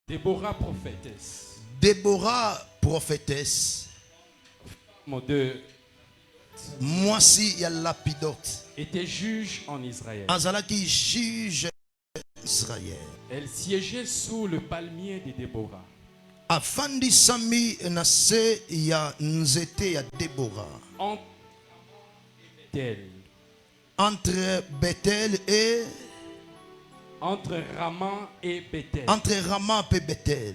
Déborah prophétesse. Déborah prophétesse. De Moi si il y a lapidote. était juge en Israël. Azala qui juge Israël. Elle siégeait sous le palmier de Déborah. Afandi sami nase ya nzete ya Déborah. Entre Bethel et entre Rama et Bethel. Entre Rama et Bethel.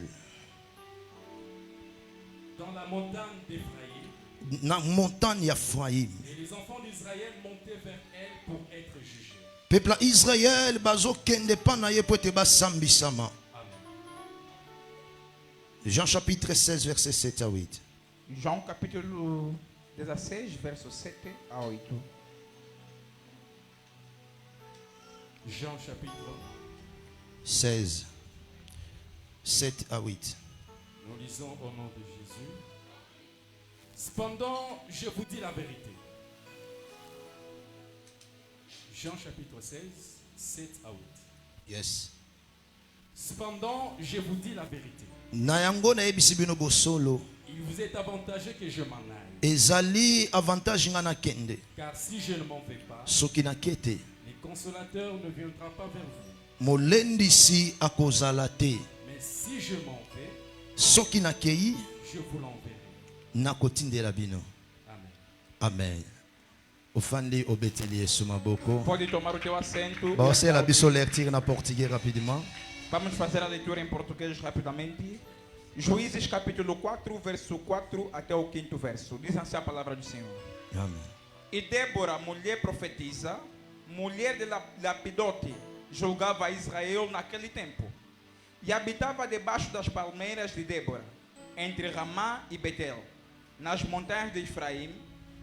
Dans la montagne d'Ephraïm. Dans la montagne d'Ephraïm. Et les enfants d'Israël montaient vers elle pour être jugés. Peuple Israël bazo kende pa na ye po te ba sambisama. Jean chapitre 16 verset 7 à 8. João capítulo 16 verso 7 a 8. Jean chapitre 16 7 à 8. Nous lisons au nom de Jésus. Cependant, je vous dis la vérité. Jean chapitre 16, 7 à 8. Yes. Cependant, je vous dis la vérité. Nayango na yebisi bino bosolo. Il vous est avantageux que je m'en aille. Ezali avantage ngana kende. Car si je ne m'en vais pas, soki na kete, le consolateur ne viendra pas vers vous. Molendisi akozala te. Mais si je m'en vais, soki na kei, je vous l'enverrai. Nakotindela bino. Amen. Amen. Ofandi obeteli Yesu maboko. Pode tomar o teu assento. Você la biso lertir na português rapidement. Vamos fazer a leitura em português rapidamente. Juízes capítulo 4, verso 4 até o 5º verso. Diz assim a palavra do Senhor. Amém. E Débora, mulher profetisa, mulher de Lapidote, julgava Israel naquele tempo. E habitava debaixo das palmeiras de Débora, entre Ramá e Betel, nas montanhas de Efraim.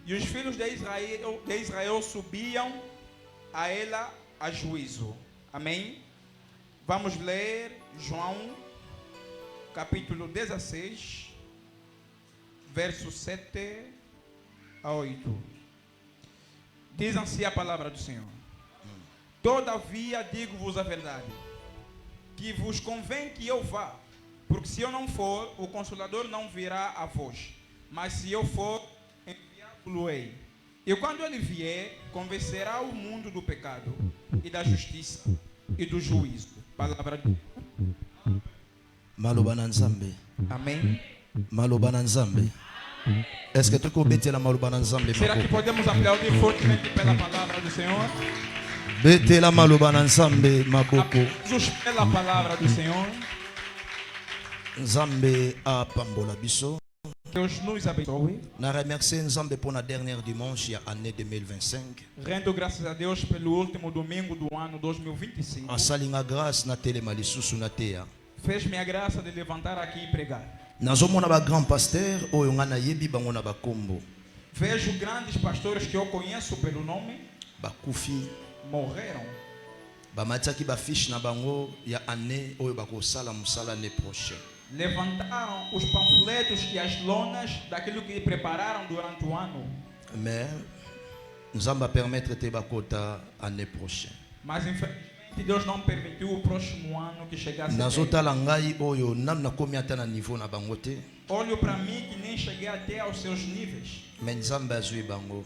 E os filhos de Israel subiam a ela a juízo. Amém? Vamos ler João capítulo 16, verso 7 a 8. Diz assim a palavra do Senhor. Todavia digo-vos a verdade, que vos convém que eu vá, porque se eu não for, o Consolador não virá a vós, mas se eu for, enviá-lo-ei. E quando ele vier, convencerá o mundo do pecado, e da justiça, e do juízo. Palavra de Malobana nzambe. Amém. Malobana nzambe. Est-ce que tu peux betela malobana nzambe? Será que podemos aplaudir fortemente pela palavra do Senhor? Betela malobana nzambe maboko. Aplausos pela palavra do Senhor. Nzambe apambola biso. Deus nos abençoe. Na remercie nzambe pour la dernière dimanche ya année 2025. Rendo graças a Deus pelo último domingo do ano 2025. Asalinga grâce na telema lisusu na teya. Fez-me a graça de levantar aqui e pregar. Nazomona ba grand pasteur oyo ngana yebi bango na bakombo. Vejo grandes pastores que eu conheço pelo nome. Bakufi. Morreram. Bamatiaki ba fiche na bango ya année oyo bakosala musala année prochaine. Levantaram os panfletos e as lonas daquilo que prepararam durante o ano. Mais nous allons permettre te bakota année prochaine. Mas infelizmente Deus não permitiu o próximo ano que chegasse. Nazotala ngai oyo nanu nakomi ata na niveau na bango te. Olho para mim que nem cheguei até aos seus níveis. Mais nzambe azwi bango.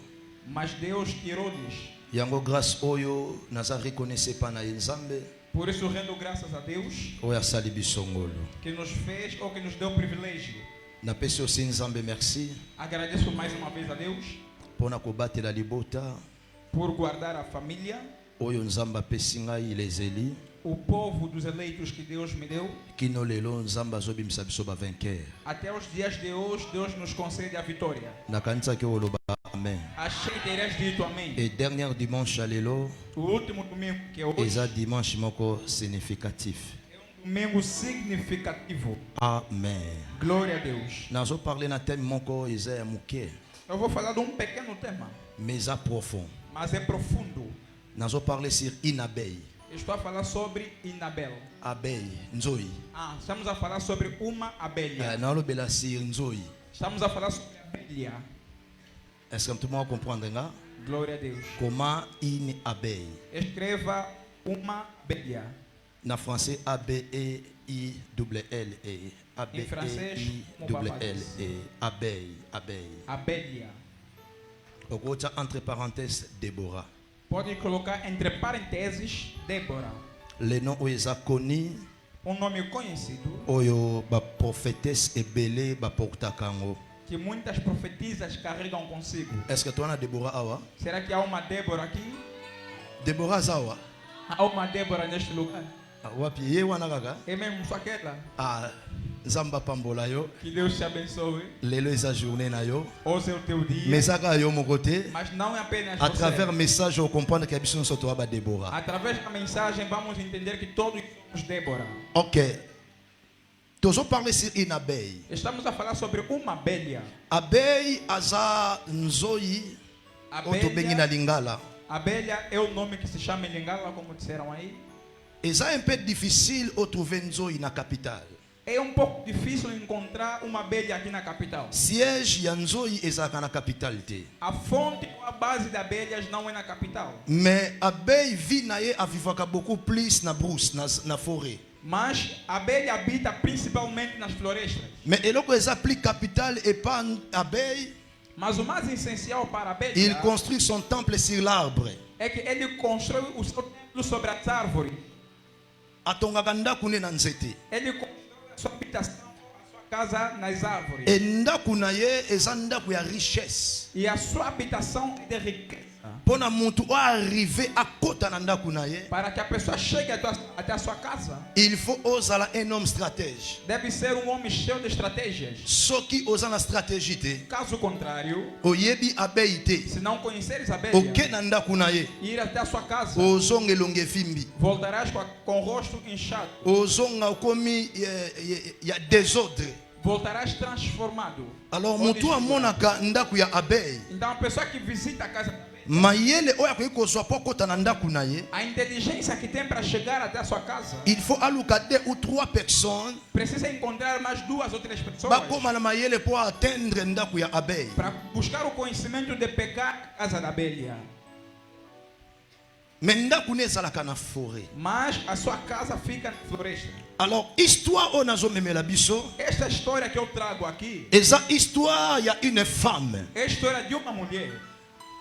Mas Deus tirou-lhes. Yango grâce oyo naza reconnaissé pa na nzambe. Por isso rendo graças a Deus. Oyo asali biso ngolo. Que nos fez ou que nos deu o privilégio. Na pesi osi nzambe merci. Agradeço mais uma vez a Deus. Pona kobatela libota. Por guardar a família. Oyo nzamba pesi ngai les élus. O povo dos eleitos que Deus me deu. Kino lelo nzamba azobimisa biso ba vainqueur. Até os dias de hoje Deus nos concede a vitória. Nakanisa ke oloba amen. Achei que terias dito amém. Et dernier dimanche à lelo. O último domingo que é hoje. Eza dimanche moko significatif. É domingo significativo. Amen. Glória a Deus. Nazo parler na thème moko eza muke. Eu vou falar de um pequeno tema. Mais à profond. Mas é profundo. Nazo parler sur une abeille. Estou a falar sobre Inabel. Abeille, nzoi. Estamos a falar sobre uma abelha. Não lobela sur nzoi. Estamos a falar sobre abelha. Est-ce que tu m'as comprendre nga? Glória a Deus. Comment une abeille? Escreva uma abelha. Na français A B E A-B-E-I-L-L-E. Em francês, A-B-E-I-L-L-E. Abeille. Abeille. Abelha. Okota entre parenthèses Déborah. Pode colocar entre parênteses Débora. Le nom où ils ont connu, Nome conhecido oyo ba prophétesse ebele ba portakango. que muitas profetisas carregam consigo. Est-ce que toi na Déborah awa? Será que há uma Débora aqui? Déborah zawa? Há uma Débora neste lugar? Wapi ye wana kaka? É mesmo só aquela? Ah, Zamba pambola yo. Que Deus te abençoe. Lelo eza journée na yo. Hoje é o teu dia. Mais ça yo mon côté. Mas não é apenas À você. travers message on comprendre que biso so to ba Déborah. Através da mensagem vamos entender que todos somos Débora. OK. Tozo parler sur une abeille. Estamos a falar sobre uma abelha. Abeille aza nzoi oto bengi na lingala. Abelha é o nome que se chama em Lingala, como disseram aí. Eza un peu difficile de trouver nzoi na capitale. É um pouco difícil encontrar uma abelha aqui na capital. Siège ya nzoi ezaka na capitale te. A fonte ou a base de abelhas não é na capital. Mais abeille vit na ye avivaka beaucoup plus na brousse na forêt. Mas a abelha habita principalmente nas florestas. Mais eloko eza plus capitale et pas abeille. Mas o mais essencial para a abelha Il construit son temple sur l'arbre. é que ele constrói o seu templo sobre as árvores. Atongaka ndaku ne na nzete. Ele constrói a sua habitação, a sua casa nas árvores. E ndaku na ye eza ndaku ya richesse. E a sua habitação é de riqueza. Pona muntu o arriver à kota na ndaku na ye. Para que a pessoa chegue até a sua casa, Il faut ozala un homme stratège. deve ser um homem cheio de estratégias. Soki oza na stratégie te. Caso contrário, Oyebi abeille te. se não conheceres a abelha, Oke na ndaku na ye. ir até a sua casa, Ozonga elonge fimbi. voltarás com o rosto inchado. Ozonga okomi ya désordre. Voltarás transformado. Alors Ou mutu desfigurado. amonaka ndaku ya abeille. Então a pessoa que visita a casa, Mayele oyo akoki kozwa po kota na ndaku na ye. a inteligência que tem para chegar até a sua casa, Il faut aluka 2 ou 3 personnes precisa encontrar mais 2 ou 3 pessoas bakoma na mayele po atteindre ndaku ya abeille. para buscar o conhecimento de pegar a casa da abelha. Mais ndaku ne ezalaka na forêt. Mas a sua casa fica na floresta. Alors histoire oyo nazomemela biso Esta história que eu trago aqui eza histoire ya une femme. é a história de uma mulher.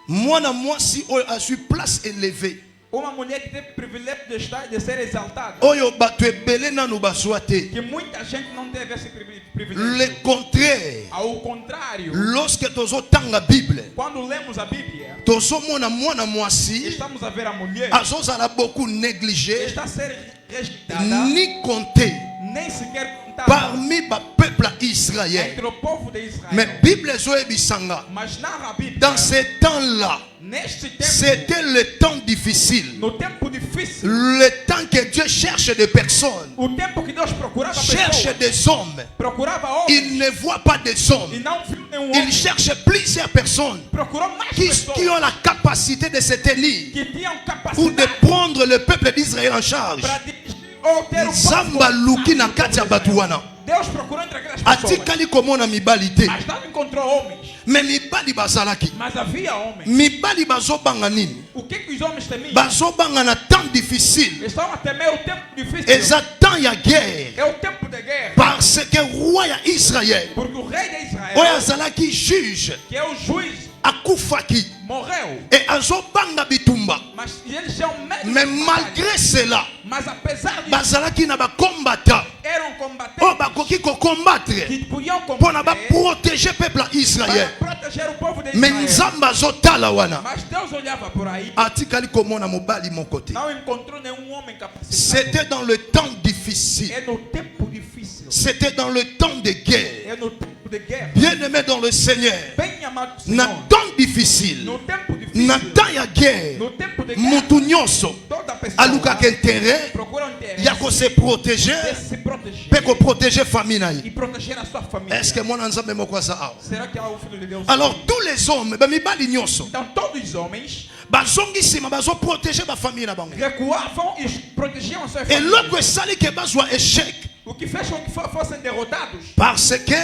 Mwana mwasi oyo azwi place élevée. Uma mulher que teve o privilégio de ser exaltada. Oyo bato ebele nanu bazwa te. Que muita gente não teve esse Le privilégio. contraire. Ao contrário, Lorsque tozotanga Bible, quando lemos a Bíblia, tozomona mwana mwasi estamos a ver a mulher azozala beaucoup négligé está a ser rejeitada, ni compté nem sequer contada parmi ba peuple Israël. entre o povo de Israel. Mais Bible ezoyebisanga Mas na Bíblia, dans ces temps-là, neste tempo, c'était le temps difficile. no tempo difícil, Le temps que Dieu cherche des personnes, o tempo que Deus procurava cherche pessoas, des hommes. procurava homens Il ne voit pas des e hommes. não viu nenhum Il homem. cherche plusieurs personnes Procurou mais qui pessoas ont la capacité de se tenir que tinham ou de capacidade prendre le peuple d'Israël en charge. para dirigir ou ter o Zamba luki na kati ya batu wana. Deus procurou entre aquelas pessoas, Atikali komona mibali te. mas não encontrou homens. Mais mibali bazalaki. Mas havia homens. Mibali bazobanga nini? O que os homens temiam? Bazobanga na temps difficile. Estão a temer o tempo difícil. Eza temps ya guerre. É o tempo de guerra. Parce que roi ya Israël, Porque o rei de Israel, oyo azalaki juge, que é o juiz, akufaki morreu. et azobanga bitumba. Mas eles tinham medo. Mais de malgré cela, Mas apesar disso, bazalaki na bakombata eram oyo combatentes bakoki kokombattre que podiam mpona combater baprotéger peuple ya Israël. para proteger o povo de Mais Israel. nzambe azotala wana, Mas Deus olhava por aí, atikali komona mobali moko te. não encontrou nenhum homem capacitado. C'était dans le temps difficile. É no tempo difícil. C'était dans le temps de guerre. É no tempo de guerra. Bien-aimé dans le Seigneur, Bem amado na Senhor. temps difficile, No tempo difícil. na temps ya guerre, No tempo de guerra. mutu nyonso Toda pessoa alukaka intérêt procura interesse ya kose protéger de se proteger mpe koprotéger famille na e ye. proteger a sua família. Est-ce que mwana nzambe moko aza awa? Será que há o filho de Deus? Alors tous les hommes bamibali nyonso Então todos os homens bazongi nsima bazoprotéger bafamille na bango. recuavam e protegiam suas famílias. eloko esali ke bazwa échec O que fez com que fossem derrotados parce que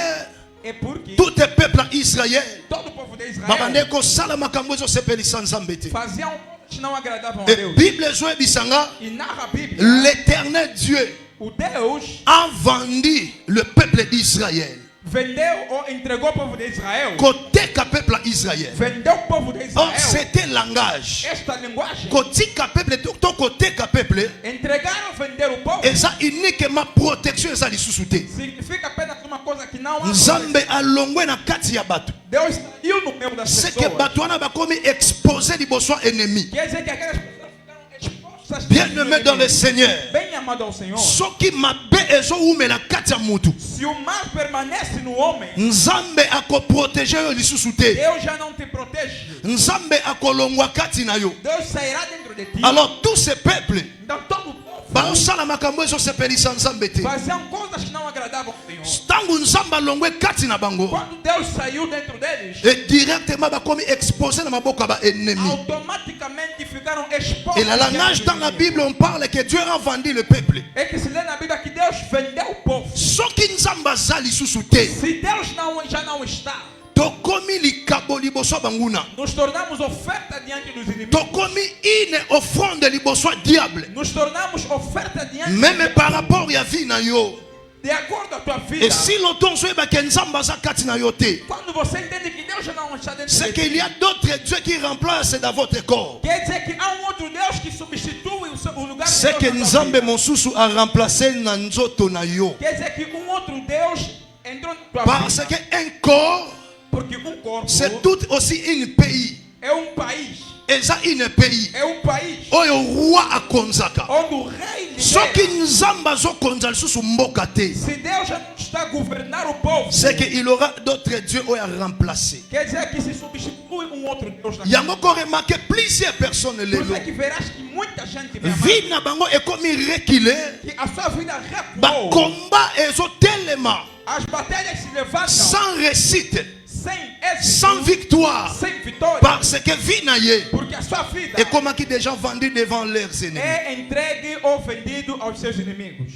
é porque tout le peuple Israël todo o povo de Israel babande kosala makambo ezosepelisa nzambe te. faziam coisas que não agradavam a Et Deus. Bible ezoyebisanga E narra a Bíblia l'éternel Dieu O Deus a vendu le peuple d'Israël. vendeu ou entregou o povo de Israel. Côté que peuple Israël. Vendeu o povo de Or, Israel. c'était langage. Esta linguagem. Côté que peuple, ton côté que peuple, Entregaram, vender o povo. et ça uniquement protection, ça les sous-souté. Significa apenas uma coisa que não há. Nzambe alongwe na kati ya bato. Deus saiu no meio das C'est que pessoas. bato wana bakomi exposé liboso ennemi. Quer dizer que aquelas pessoas ficaram expostas. Bien-aimé dans le Seigneur. Bem amado ao Senhor. Soki mabe ezo umela kati ya mutu. Se o mal permanece no homem, Nzambe ako protéger yo lisusu te. Deus já não te protege. Nzambe akolongwa kati na yo. Deus sairá dentro de ti. Alors tous ces peuples Então todo o povo baosala makambo ezosepelisa Nzambe te. faziam coisas que não agradavam ao Senhor. Tango Nzambe alongwe kati na bango, Quando Deus saiu dentro deles, et directement bakomi exposé na maboko ba ennemi. automaticamente ficaram expostos. Et la langage dans la Bible on parle que Dieu a vendu le peuple. É que se lê na Bíblia que Deus vendeu o povo. Soki Nzambe aza lisusu te, Se Deus já não está, tokomi likabo liboso ya banguna. nos tornamos oferta diante dos inimigos. Tokomi une offrande liboso ya diable. Nos tornamos oferta diante Même par rapport ya vie na yo. de acordo à tua vida. Et si longtemps ozoyeba ke Nzambe aza kati na yo te, Quando você entende que Deus já não está dentro c'est de ti, qu'il y a d'autres dieux qui remplacent dans votre corps. quer dizer que há outro Deus que substitui o lugar de C'est Deus que na tua Nzambe vida. mosusu a remplacé na nzoto na yo. Quer dizer que outro Deus entrou na tua Parce vida. que un corps, Porque corpo c'est tout aussi un pays. é país. Et ça, un pays. É país Oyo roi a konzaka. onde o rei Soki lidera. Nzambe azokonza lisusu mboka te, Se Deus já não está a governar o povo, c'est qu'il aura d'autres dieux oyo a remplacé. quer dizer que se substitui outro Deus na Yango ko remarqué plusieurs personnes Por lelo. isso é que verás que muita gente me ama, Vie na bango ekomi reculer. que a sua vida recuou. Ba combat ezotelema As batalhas se levantam sans réussite, sem êxito, sans victoire. sem vitória, Parce que vie na ye porque a sua vida et comme qui déjà vendu devant leurs ennemis. é entregue ou vendido aos seus inimigos.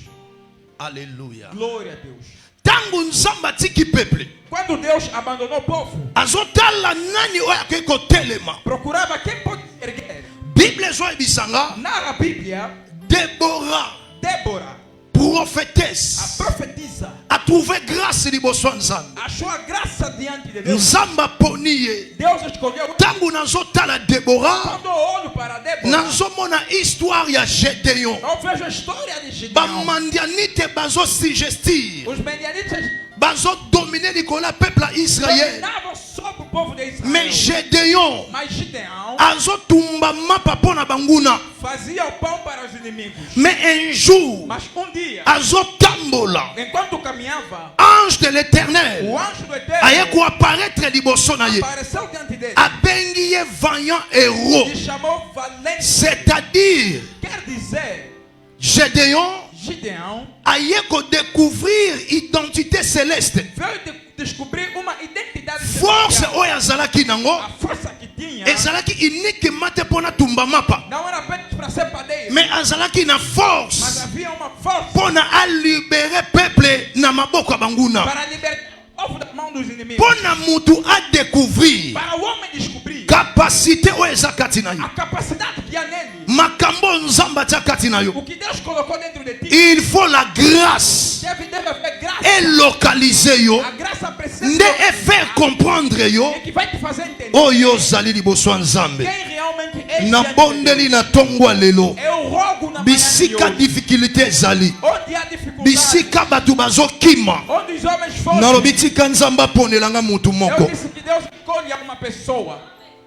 Alléluia. Glória a Deus. Tango Nzambe atiki peuple, Quando Deus abandonou o povo, azotala nani oyo akoki kotelema. procurava quem pode erguer. Bible ezoyebisanga Na Bíblia, Déborah, Débora, a prophétesse, profetisa, a trouvé grâce liboso ya Nzambe. achou a graça diante de Deus. Nzambe aponi ye. Deus escolheu. Tango nazotala Déborah, Quando eu olho para Débora, nazomona histoire ya Gédéon. eu vejo a história de Gideão. Bamandianite bazosugestir, Os medianitas bazodomine likolo ya peuple ya Israël. dominavam sobre o povo de Israel. Mais Gédéon Mas Gideão azotumba mapa mpo na banguna. fazia o pão para os inimigos. Mais un jour Mas dia, azotambola, enquanto caminhava, ange de l'éternel o anjo do aye Eterno koapparaître liboso na ye, apareceu diante dele abengi ye vaillant héros, e chamou valente. c'est-à-dire Quer dizer, Gédéon Gideão aye kodécouvrir identité céleste, veio descobrir uma identidade force celestial. oyo azalaki nango A força que tinha ezalaki uniquement te mpona tumba mapa, não era apenas para ser padeiro, mais azalaki na mas force havia uma força mpona alibere peuple na maboko ya banguna, para libertar o povo da mão dos inimigos. mpona mutu adécouvrir Para o homem descobrir kapasité oyo eza kati na yo, a capacidade que há nele, makambo nzambe atia kati na yo. o que Deus colocou dentro de ti, Il faut la grâce deve haver graça. et localiser yo A graça precisa nde e faire comprendre yo é que vai te fazer entender oyo ozali liboso ya Nzambe. quem realmente é Na diante de bondeli na tongo ya lelo, Deus. Eu rogo na manhã de bisika hoje, difficulté ezali, onde há dificuldade, bisika bato bazokima, onde os homens fogem, nalobi tika Nzambe aponelanga mutu eu moko. disse que Deus escolhe uma pessoa.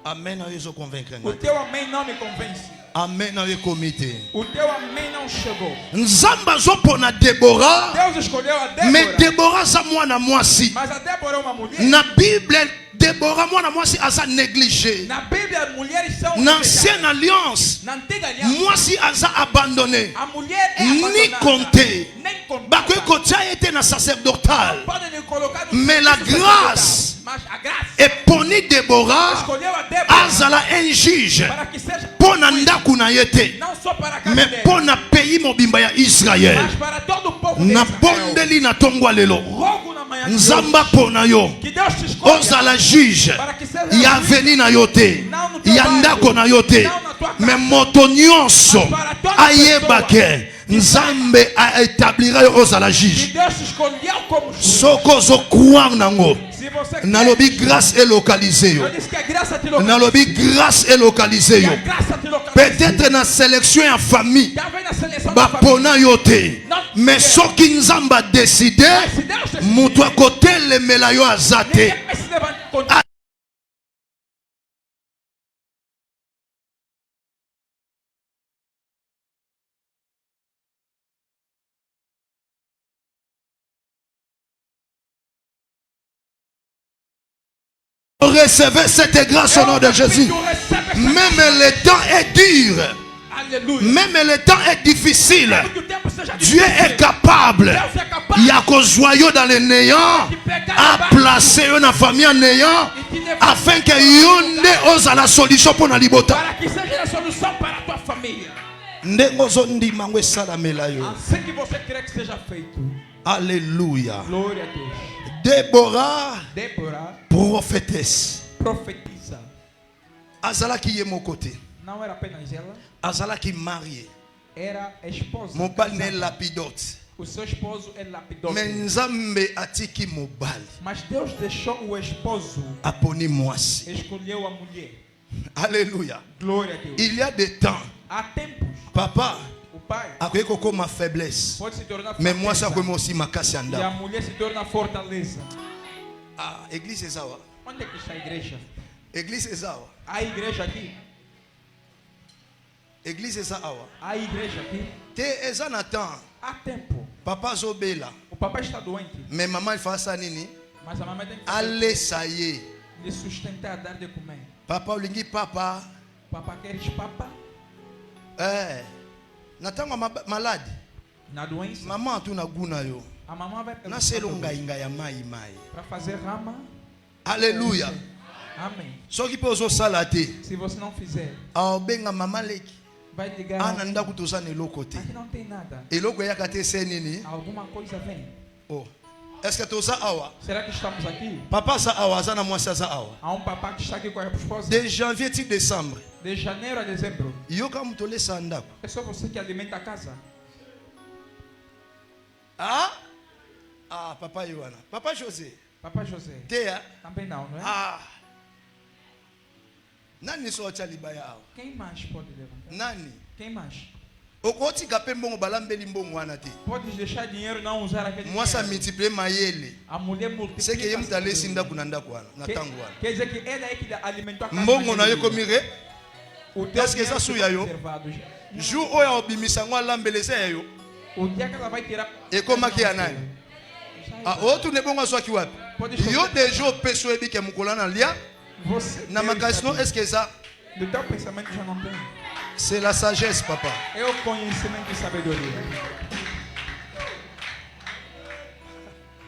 Amen ayo ezoconvaincre O ngai. teu amém não me convence. Amen ayo ekomi te. O teu amém não chegou. Nzambe azopona Déborah, Deus escolheu a mais Débora, Déborah aza mwana mwasi. mas a Débora é uma mulher. Na Bible Déborah mwana mwasi aza négligé. Na Bíblia, mulheres são Na rejeitadas. ancienne alliance, Na antiga aliança, mwasi aza abandonné. a mulher é Ni abandonada. compté. Nem contada. Bakoki kotia ye te na sacerdotal. Podem lhe colocar no Mais la serviço grâce sacerdotal, mas a graça eponi Déborah escolheu a Débora azala un juge para que seja mpo na ndako na ye te, não só para a casa mais dele, mpo na pays mobimba ya Israël. mas para todo o povo de Na Israel. bondeli na tongo ya lelo, Rogo na manhã de Nzambe hoje apona yo que Deus te escolha ozala juge para que seja ya juiz, aveni na yo te, não no teu ya bairro, ndako na yo te, não na tua casa, mais moto nyonso mas para toda ayeba pessoa ke Nzambe a établira yo ozala Que juge. Deus te escolheu como juiz. Soko zo croire nango. Se você Nalobi grâce est localisée yo. eu disse que a graça te localiza. Nalobi grâce est localisée Que yo. a graça te localiza. Peut-être na sélection en famille. Talvez na seleção da família. Bapona yo te. Mais soki Nzamba décidé, Se Deus te mutu akotelemela yo azate. ninguém vai se levantar contra. Recevez cette grâce au nom de Jésus. Même le temps est dur. Aleluia. Même le temps est difficile. Que o tempo seja Dieu difícil. est capable. Deus é capaz. Il y a qu'au joyau dans les néants à placer une famille en néant afin que yonde ose la solution pour la libota. Para que seja a solução para a tua família. Ndengozo ndimangwe salamela yo. Assim que você quer que seja feito. Alléluia. Glória a Deus. Déborah, Débora prophétesse. profetiza. Azala qui est mon côté. Não era apenas ela, Azala qui marié. era a esposa. Mobali ne casada. lapidote. O seu esposo é lapidou. Menzambe atiki mobali. Mas Deus deixou o esposo, Aponi mwasi. escolheu a mulher. Alléluia. Glória a Deus. Il y a des temps. Há tempos, Papa, o pai akoye koko ma faiblesse. pode se tornar Mais moi ça fraqueza, comme aussi makasi e a anda. mulher se torna fortaleza. Ah, église ezawa. Onde é que está a igreja? Église ezawa. Há igreja aqui? Église ezawa. Há igreja aqui? Te eza na temps. Há tempo. Papa zobela. O papai está doente, Mais maman il fait ça nini? mas a mamãe tem que Allez ça y est. lhe sustentar, dar de comer. Papa olingi papa. Papa, queres papa? Natanga malade. Na doença, Maman tu na guna yo. a mamãe vai Na selonga inga ya mai mai. para fazer rama. Alléluia. Amém. Soki pe ozo sala te. Se você não fizer, Aobenga mama leki. vai ligar. Ana ndaku toza na eloko te. Aqui não tem nada. Eloko eyaka te se nini? Alguma coisa vem. Oh. Est-ce que toza awa? Será que estamos aqui? Papa za awa aza na mwasi aza awa. Há um papá que está aqui com a esposa. De janvier ti décembre. De janeiro a dezembro. Yoka mutu olesa ndako. É só você que alimenta a casa. Ah? Ah, papa Yohana. Papa José. Papai José. Teya. Também não, não é? Ah. Nani so acha libaya awa? Quem mais pode levantar? Nani? Quem mais? Okotika pe mbongo balambeli mbongo wana te. Podes deixar dinheiro não usar aquele Mwasa dinheiro. multiplier mayele. A mulher multiplica. C'est que yem essa talesi coisa. ndako na ndako wana, na tango wana. Quer dizer que ele é que alimentou a casa. Mbongo na naquele yo dia. komire. O teu Est-ce que dinheiro ça ficou suya yo? reservado. Jour oya obimisa ngo alambelese yo. O dia que ela vai tirar. Ekomaki ya nani? Ah, otu ne bongo swaki wapi? Yo deja peso ebike mukola na lia. Você. Na Deus makasino sabe. est-ce que ça Do teu pensamento já não tem. c'est la sagesse papa. É o conhecimento e sabedoria.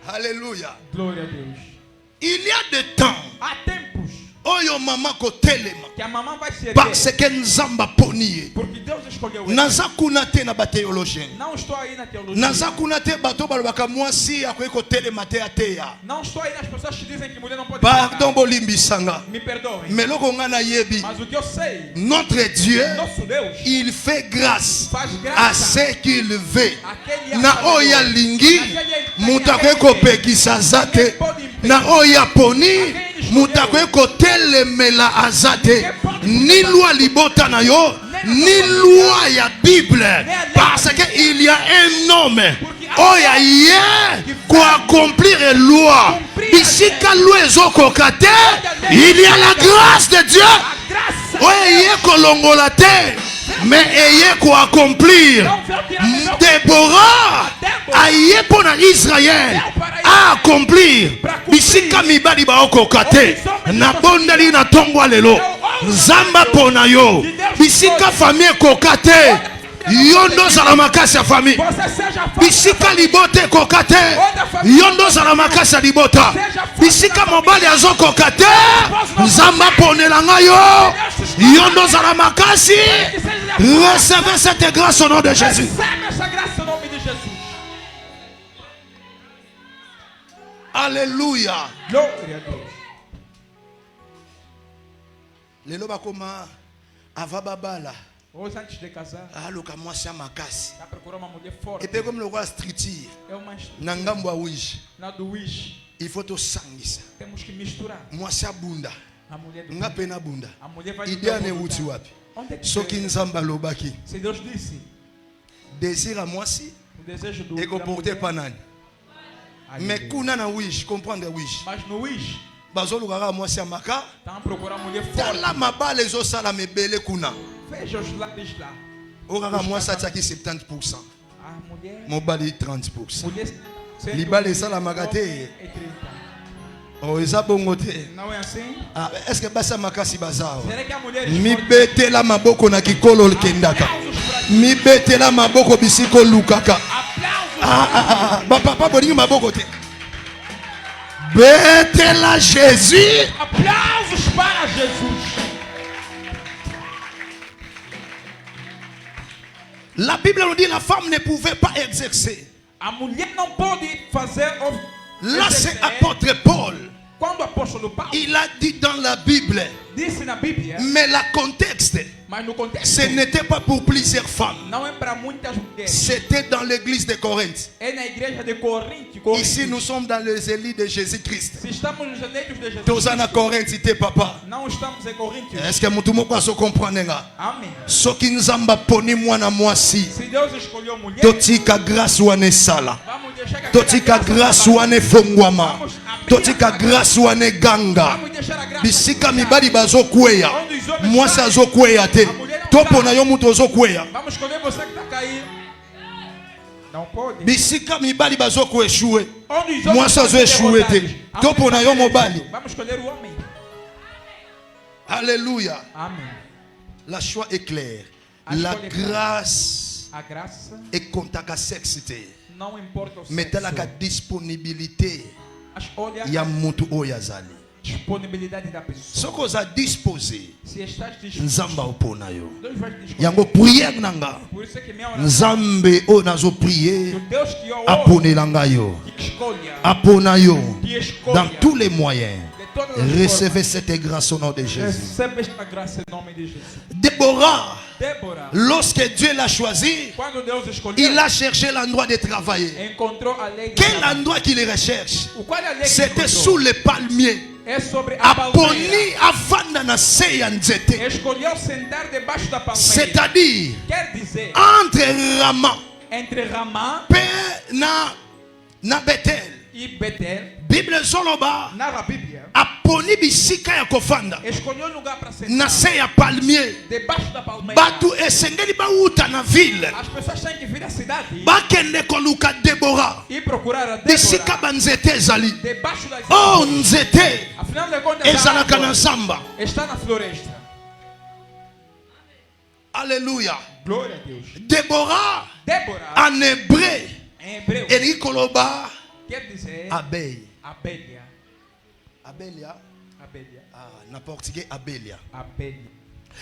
Alléluia. Glória a Deus. Il y a des temps Há tempos oyo mama kotelema que a mamãe vai se erguer. parce que nzamba poniye. Porque Deus escolheu ele. Naza kuna te na batéologien. Não estou aí na teologia. Naza kuna te bato balobaka mwasi akoki kotelema te ateya. Não estou aí nas pessoas que dizem que mulher não pode Pardon trabalhar. bolimbisanga. Me perdoem. Mais loko nga na yebi. Mas o que eu sei, Notre Dieu, nosso Deus il fait grâce faz à graça ce qu'il veut. àquele Na oya lingi mutakwe kopekisa zate. Na oya poni mutakwe kotelemela azate. Ni loi libota na yo, ni loi ya Bible. Parce que il y a un homme oya ye ko accomplir loi. Bisika loi ezoko te. Il y a la grâce de Dieu. a graça. Oya ye kolongola te. Mais ayez ko accomplir. Déborah aye pour Israël à accomplir. Bisika mibali baokoka te. Na bondeli na tongwa lelo. Nzamba pona yo. Bisika famille koka te. Yondo zala makasi ya famille. Você seja Bisika libote koka te. Yondo zala makasi ya libota. Bisika mobali azokoka te. Nzamba ponela nga yo. Yondo zala makasi. Recevez cette grâce au nom de Jésus. Recebe essa graça em nome de Jesus. Alléluia. Glória a Deus. Lelo bakoma ava babala. Hoje antes de casar, aloka mwasi ya makasi tá procurando uma mulher forte. epe comme lokola structure É uma na ngambo ya wish na do wish. il faut tosangisa Temos que misturar. mwasi ya bunda A mulher do nga mpe na bunda A mulher vai idea do neuti wapi Onde é que soki veio? nzambe alobaki Se Deus disse, désir ya mwasi o desejo do ekoporte pa nani mais kuna na wish comprendre wish Mas no wish, bazoluka kaka mwasi ya maka estão procurando uma mulher forte. tala mabala ezosalama ebele kuna Veja os lados lá. oyo kaka mwasi atiaki 70%, A mulher, mobali 30%. mulher Libala esalamaka te. é 30. Oh, eza bongo te. Não é assim? Ah, est-ce que basa makasi bazao? Será que a mulher Mibetela maboko na kikolo kendaka. Mibetela maboko bisiko lukaka. Aplausos. Papa bolingi maboko te. Betela Jésus. Aplausos para Jesus. La Bible nous dit la femme ne pouvait pas exercer. A mulher não pode fazer Là c'est exercer. apôtre Paul. Quando o apóstolo Paulo Il a dit dans la Bible. disse na Bíblia, Mais le contexte, mas no contexto ce n'était pas pour plusieurs femmes. não é para muitas mulheres. C'était dans l'église de Corinthe. É na igreja de Corinto. Ici, nous sommes dans les élites de Jésus-Christ. Se estamos nos eleitos de Jesus, Tozana Corinthe, te papa. não estamos em Corinto. Est-ce que mutu moko azo comprendre nga? Amém. Soki nzamba poni mwana mwasi, Se Deus escolheu mulher, totika grâce wana esala. vamos deixar que aquela Totika graça grâce trabalhe. wana efongwama. Totika grâce wana ganga. Vamos deixar a graça Bisika trabalhar. mibali bazokweya. Mwasi azokweya te. Topo na yo mutu ozokweya. Vamos escolher você que está caído. Não pode. Bisika mibali bazokweshue. Onde os Mwasi homens azoeshue te. derrotados. Topo na yo mobali. Vamos escolher o homem. Alléluia. Amém. La choix est clair. A La escolha é clara. grâce A graça est contaka sexité. não importa o Mais sexo. talaka disponibilité Mas olha ya a mutu oyo azali. disponibilidade da pessoa. Soki oza disposé, Se estás disposto, nzambe opona yo. Deus vai te escolher. Yango prière nanga. Por isso é que minha oração, Nzambe oyo nazo que prier o Deus que eu oro, aponela nga yo. te escolha, Apona yo te escolha dans tous les moyens. de todas as Recevez formas. cette grâce au nom de Jésus. Recebe esta graça em nome de Jesus. Déborah, Débora, lorsque Dieu l'a choisi, quando Deus escolheu, il a cherché l'endroit de travailler. encontrou a lei de Quel trabalho. endroit qu'il recherche? O qual é a lei que C'était encontrou? sous les palmiers. É sobre a palmeira. Aponi avanda na se ya nzete. Escolheu sentar debaixo da palmeira. C'est-à-dire Quer dizer, entre Rama entre Ramá pe na Bethel. e Betel, Bible zoloba na Bíblia, aponi bisika ya kofanda escolheu um lugar para sentar. na se ya palmier. Debaixo da palmeira. Bato esengeli bauta na ville As pessoas têm que vir à cidade bakende koluka Deborah e procurar a bisika Débora banzete ezali. debaixo das Oh árvores. nzete Afinal de contas, ezalaka a na árvore zamba. está na floresta. Alléluia. Glória a Deus. Deborah Débora, en hébreu em hebreu, elingi koloba quer dizer abeille. abelha. Abelia. Abelha. Ah, na portugais Abelia. Abelha.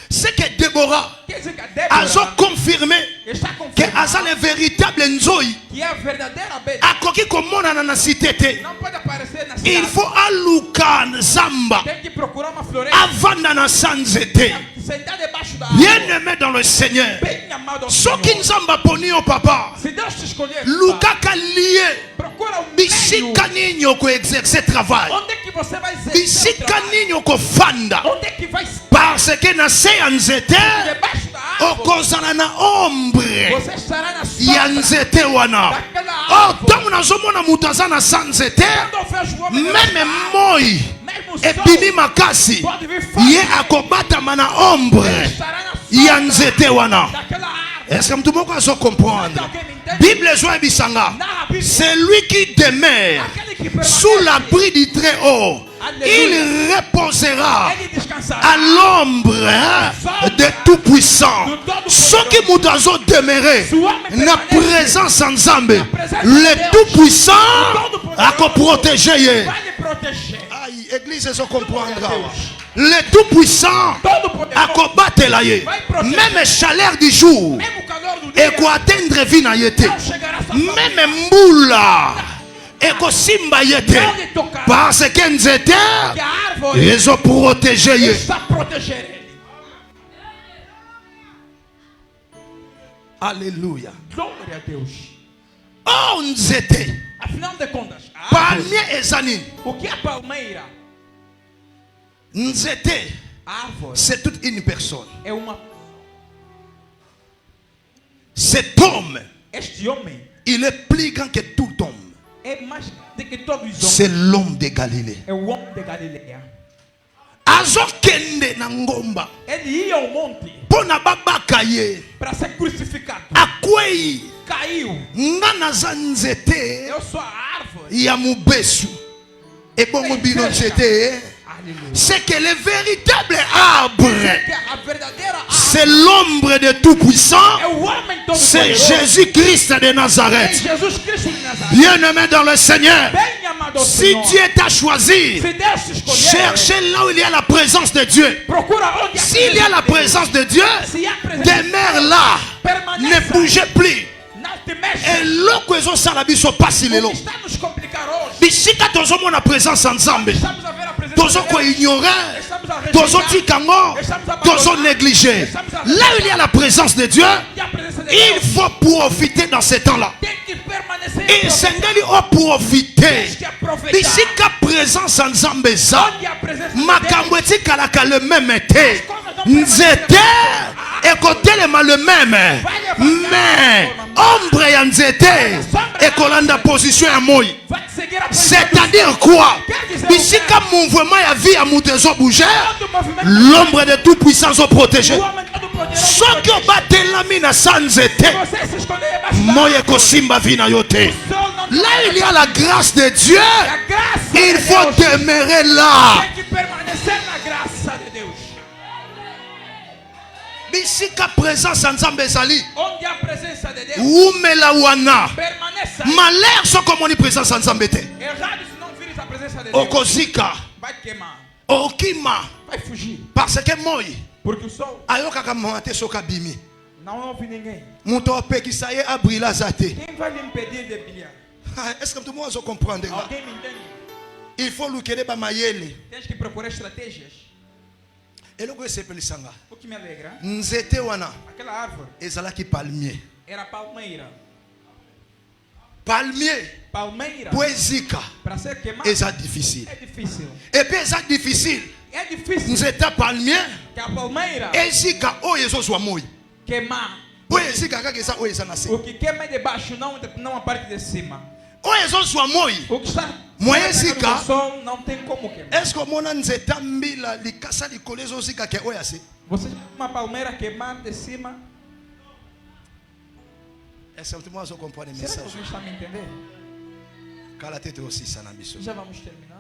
C'est que Déborah Quer dizer que a Débora a confirmé está que confirmando aza le véritable nzoi que a verdadeira abelha akoki komonana na cité te. não pode aparecer na cidade. Il faut aluka nzamba Tem que procurar uma floresta. avanda na sanzete. Sentar debaixo da árvore. Bien-aimé dans le Seigneur. Bem amado ao Soki Senhor. nzamba poni yo papa. Se Deus te escolher, Lukaka lié. procura um meio. Bisika nini oko exercer travail. Onde é que você vai exercer o Bisika trabalho? nini oko fanda. Onde é que vai estar Parce que na se ya nzete debaixo da árvore? okozala na ombre Você estará na ya sombra nzete wana. daquela Oh, árvore. ntango nazomona moto aza na sa nzete, Quando eu vejo o homem meme moi mesmo ebimi sol, makasi pode vir fora. ye akobatama na ombre Estará na ya sombra nzete wana. daquela árvore. Est-ce que mtu moko azo comprendre? Alguém me entende? Bible ezo ebisanga, Na Bíblia, c'est lui qui demeure aquele que permanece, sous l'abri du très haut, il reposera ele descansará. à l'ombre de tout puissant. Soki mutu azo demeurer na présence en Nzambe, le tout puissant akoprotéger ye. Vai lhe proteger. Aïe, église ezo comprendre. Le tout puissant Todo poderoso, akobatela ye. Même chaleur du jour mesmo o calor do dia, ekoatteindre vie na ye te. não chegará a sua família. Même mbula ekosimba ye te. Não lhe tocará. Parce que nzete Que a árvore ezoprotéger ye. está a proteger ele. Alléluia. Glória a Deus. Oh, nzete. Afinal de contas, a árvore, Palmier ezanine. o que é a palmeira? Nzete. A árvore C'est toute une personne. é uma. Cet homme, Este homem il est plus grand que tout homme. é mais grande que todos os homens. C'est l'homme de Galilée. É o homem de Galileia. Azokende na ngomba. Ele ia ao monte Pona babaka ye. para ser crucificado. Akwei. Caiu. Nga naza nzete. Eu sou a árvore. Ya mubesu. E bongo bino nzete. Aleluia. C'est que le véritable arbre, Que a verdadeira árvore c'est l'ombre de Tout-Puissant. é o homem todo C'est poderoso. Jésus-Christ de É Nazareth. Jesus Cristo de Nazaré. Bien-aimé dans le Seigneur. Bem amado ao Si Senhor. Dieu t'a choisi, Se Deus te escolher, cherchez là où il y a la présence de Dieu. procura onde há S'il y a la présence de Dieu, Se há presença, demeure là. permaneça. Ne bougez plus. Não te mexa. Et l'eau que ça la biso passe O les que lots. está nos complicar hoje. Bisika tozo mona présence ensemble. Estamos a ver a presença Tozo de ko Deus. ignorer. Estamos a rejeitar. Tozo tikango. Tozo négliger. Là où il y a la présence de Dieu, E a presença de il Deus faut profiter dans ce temps-là. tem que permanecer Et em Seigneur o profiter. Tens que aproveitar. Bisika présence ensemble ça. Onde a presença de Deus. Makambo etikala le même été. Nzete ekotelema le même. Mais ombre ya nzete ekolanda position ya moi. Vai seguir a posição do C'est-à-dire quoi? Bisika mouvement ya vie ya mutu ezo bouger. L'ombre de tout puissant zo protéger. O homem todo poderoso. Soki obatelami na sa nzete, Você se esconder debaixo da moi ekosimba vi na yo te. sol não tem. Là il y a la grâce de Dieu. A graça Il de faut Deus. demeurer là. Tem que permanecer na graça de Deus. Bisika présence ensemble ezali. Onde há a presença de Deus, Umela wana. permaneça. Malheur soko moni présence ensemble te. Errado se não vires a presença de Deus. Okozika. Vai queimar. Okima. Vai fugir. Parce que moi, Porque o sol ayokaka monte soka bimi. não ouve ninguém. Muto opekisa ye abrila zate. Quem vai lhe impedir de brilhar? Est-ce que tout le monde va comprendre? Alguém me entende? Il faut lukele ba mayele. Tens que procurar estratégias. Eloko esepelisanga. O que me alegra, Nzete wana aquela árvore ezalaki palmier. era palmeira. Palmier Palmeira, po ezika para ser queimada, eza difficile. é difícil. Et puis eza difficile. É difícil Nzete palmier que a palmeira ezika oyo ezozwa moi. queimar. Oyo ezika kaka eza oyo eza na se. O que queima é de baixo, não a parte de cima. Oyo ezozwa moi. O que está Moyen pegando zika. no sol não tem como queimar. Est-ce que omona nzete mbila likasa likolo ezozika ke oyo ase? Você já viu uma palmeira queimando de cima? Est-ce que tout le monde va comprendre le Será que message? você está me entendendo? Kala tete aussi ça na biso. Já vamos terminar.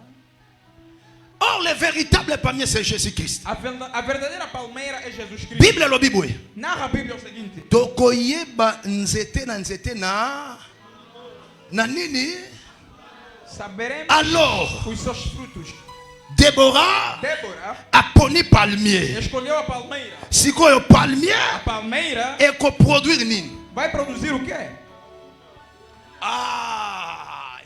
Or le véritable palmier c'est Jésus-Christ. A verdadeira palmeira é Jesus Cristo. Bible lobi boye. Narra a Bíblia o seguinte: Tokoyeba nzete na nini? saberemos Alors os seus frutos. Déborah Débora aponi palmier. escolheu a palmeira. Sikoyo A palmier palmeira ekoproduire nini? vai produzir o quê? Ah,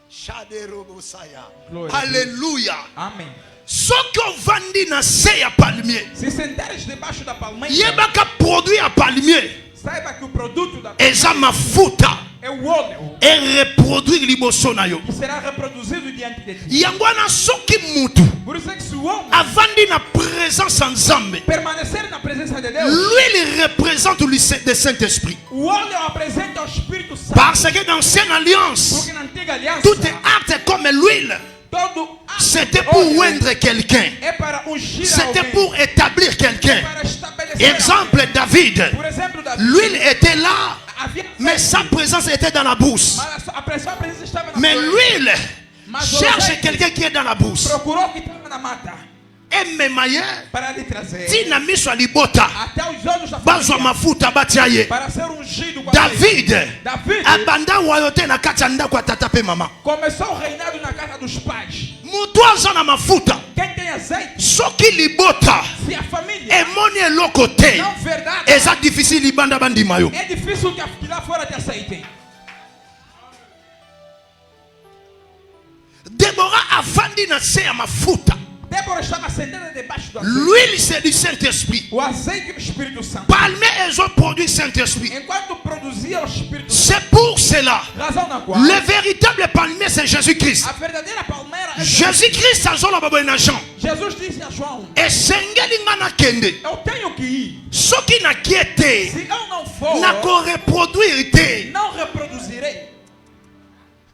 Shaderobosaya. Glória. Alléluia. Amém. Soki ovandi na se ya palmier, Se sentares debaixo da palmeira, yebaka produit ya palmier saiba que o produto da eza palmeira mafuta é o óleo e reproduire liboso na yo. que será reproduzido diante de ti. Yango wana soki mutu Por isso é que se o homem avandi na présence ensemble, permanecer na presença de Deus, lui il représente le Saint-Esprit. o óleo apresenta o Espírito Santo. Parce que dans l'ancienne alliance, Porque na antiga aliança, tout est acte comme l'huile. todo ato C'était de pour óleo oindre quelqu'un. é para ungir C'était alguém, pour établir quelqu'un. para estabelecer Exemple, alguém. David. Por exemplo, Davi, L'huile était là, havia mais sa présence était dans la bourse. mas a presença estava na Mais floresta. l'huile Mas o cherche azeite quelqu'un qui est dans la bourse. procurou que estava na mata Et memaye, para lhe trazer tina miso alibota, até os olhos da bazwa família, mafuta batia ye. para ser ungido com azeite. David David abanda wayote na kati ya ndako ya tata pe mama. começou o reinado na casa dos pais. Mutu aza na mafuta, Quem tem azeite, soki libota se a família emoni eloko te, não verdade, eza difficile libanda bandima yo. é difícil que lá fora te aceitem. Deborah avandi na se ya mafuta. Débora L'huile, c'est du Saint-Esprit. Palmier, elles ont produit Saint-Esprit. C'est pour cela. Le véritable palmier, c'est Jésus-Christ. Jésus-Christ, ça joue la Jean. Et Sengeli ngana kende. Ce qui n'a qui été, n'a qu'à reproduire.